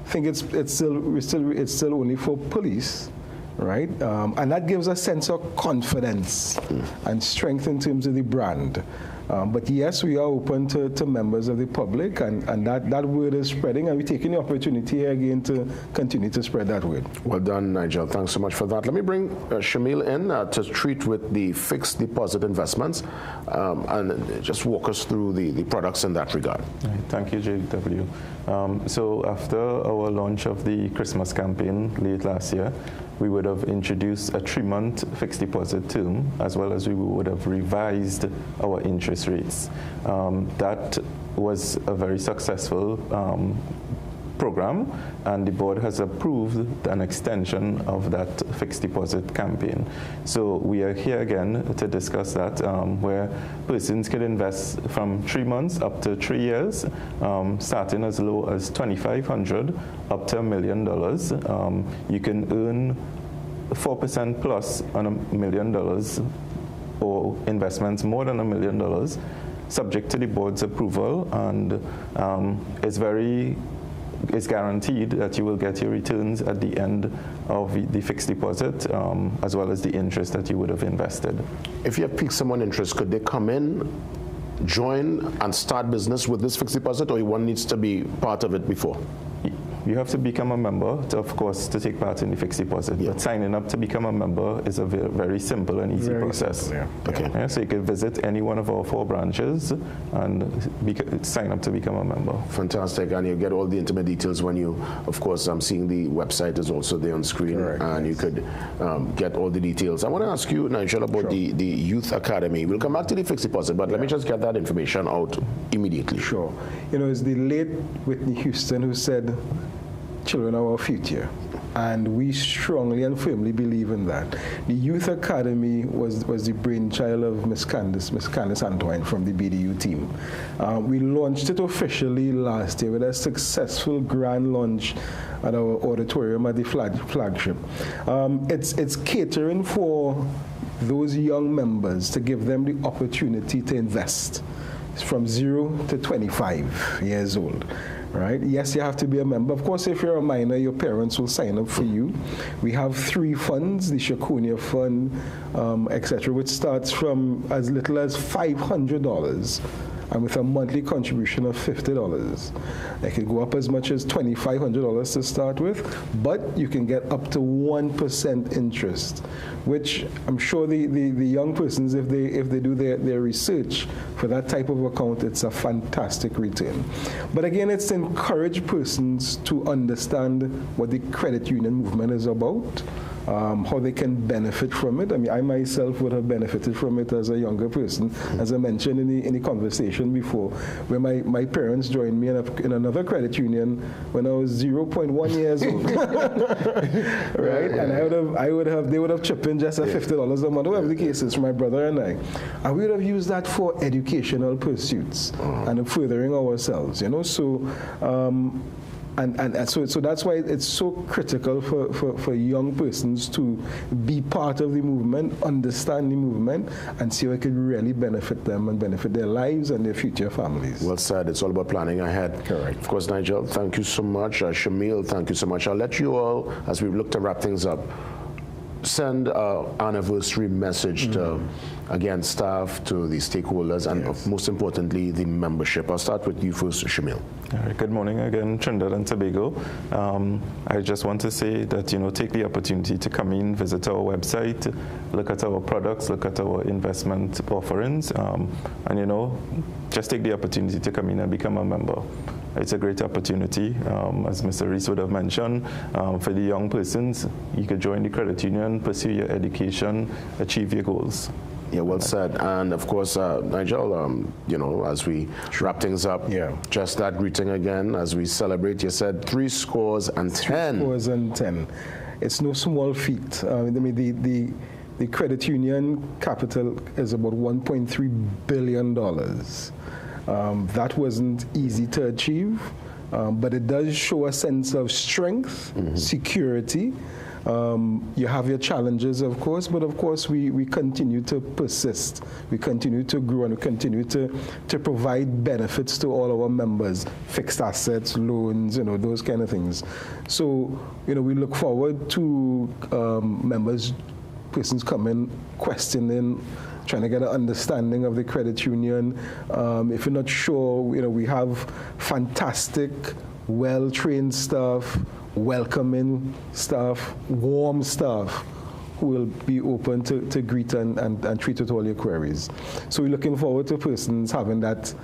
think it's still only for police. Right, and that gives a sense of confidence and strength in terms of the brand. But yes, we are open to members of the public, and that word is spreading, and we're taking the opportunity here again to continue to spread that word. Well done, Nigel. Thanks so much for that. Let me bring Shamil in to treat with the fixed deposit investments and just walk us through the products in that regard. Thank you, JW. So after our launch of the Christmas campaign late last year, we would have introduced a 3-month fixed deposit term, as well as we would have revised our interest rates. That was a very successful program, and the board has approved an extension of that fixed deposit campaign. So we are here again to discuss that, where persons can invest from 3 months up to 3 years, starting as low as $2,500 up to $1 million. You can earn 4% plus on $1 million, or investments more than $1 million, subject to the board's approval, and it's guaranteed that you will get your returns at the end of the fixed deposit, as well as the interest that you would have invested. If you have piqued someone's interest, could they come in, join, and start business with this fixed deposit, or one needs to be part of it before? You have to become a member, of course, to take part in the fixed deposit. Yeah. But signing up to become a member is a very simple and easy process. Simple, yeah. Okay. Yeah, so you can visit any one of our 4 branches and sign up to become a member. Fantastic. And you get all the intimate details when you, of course, I'm seeing the website is also there on screen. Correct. And you could get all the details. I want to ask you, Nigel, about the Youth Academy. We'll come back to the fixed deposit, but let me just get that information out immediately. Sure. You know, it's the late Whitney Houston who said, children are our future, and we strongly and firmly believe in that. The Youth Academy was the brainchild of Miss Candice Antoine from the BDU team. We launched it officially last year with a successful grand launch at our auditorium at the flagship. It's catering for those young members to give them the opportunity to invest from 0 to 25 years old. Right? Yes, you have to be a member. Of course, if you're a minor, your parents will sign up for you. We have 3 funds, the Shakunia Fund, etc., which starts from as little as $500 and with a monthly contribution of $50. It could go up as much as $2,500 to start with, but you can get up to 1% interest, which I'm sure the young persons, if they do their research for that type of account, it's a fantastic return. But again, it's to encourage persons to understand what the credit union movement is about, how they can benefit from it. I mean, I myself would have benefited from it as a younger person, as I mentioned in the conversation before, where my parents joined me in another credit union when I was 0.1 years old. Right? And they would have chipped in just at $50 a month, whatever the case is, for my brother and I. And we would have used that for educational pursuits and furthering ourselves, you know. So so that's why it's so critical for young persons to be part of the movement, understand the movement, and see how it can really benefit them and benefit their lives and their future families. Well said. It's all about planning ahead. Correct. Of course, Nigel, thank you so much. Shamil, thank you so much. I'll let you all, as we look to wrap things up, send an anniversary message to, again, staff, to the stakeholders, and most importantly, the membership. I'll start with you first, Shamil. All right, good morning again, Trinidad and Tobago. I just want to say that, you know, take the opportunity to come in, visit our website, look at our products, look at our investment offerings, and, you know, just take the opportunity to come in and become a member. It's a great opportunity, as Mr. Reese would have mentioned, for the young persons. You could join the credit union, pursue your education, achieve your goals. Yeah, well said. And of course, Nigel, you know, as we wrap things up, just that greeting again as we celebrate. You said 3 scores and 10. 3 scores and 10. It's no small feat. I mean, the credit union capital is about $1.3 billion. That wasn't easy to achieve, but it does show a sense of strength, security. You have your challenges, of course, but of course we continue to persist. We continue to grow, and we continue to provide benefits to all our members, fixed assets, loans, you know, those kind of things. So, you know, we look forward to persons coming, questioning, trying to get an understanding of the credit union. If you're not sure, you know, we have fantastic, well-trained staff, welcoming staff, warm staff who will be open to greet and treat with all your queries. So we're looking forward to persons having that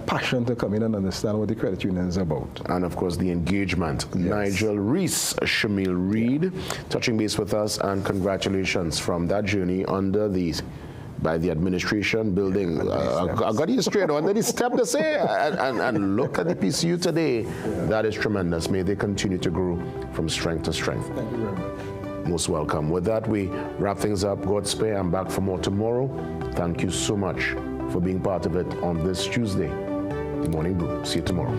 passion to come in and understand what the credit union is about. And of course the engagement. Yes. Nigel Reese, Shamil Reed, touching base with us, and congratulations from that journey under the by the administration building. I got you straight on. Then he stepped to say, and look at the PCU today. That is tremendous. May they continue to grow from strength to strength. Thank you very much. Most welcome. With that, we wrap things up. God spare. I'm back for more tomorrow. Thank you so much for being part of it on this Tuesday, the Morning Brew. See you tomorrow.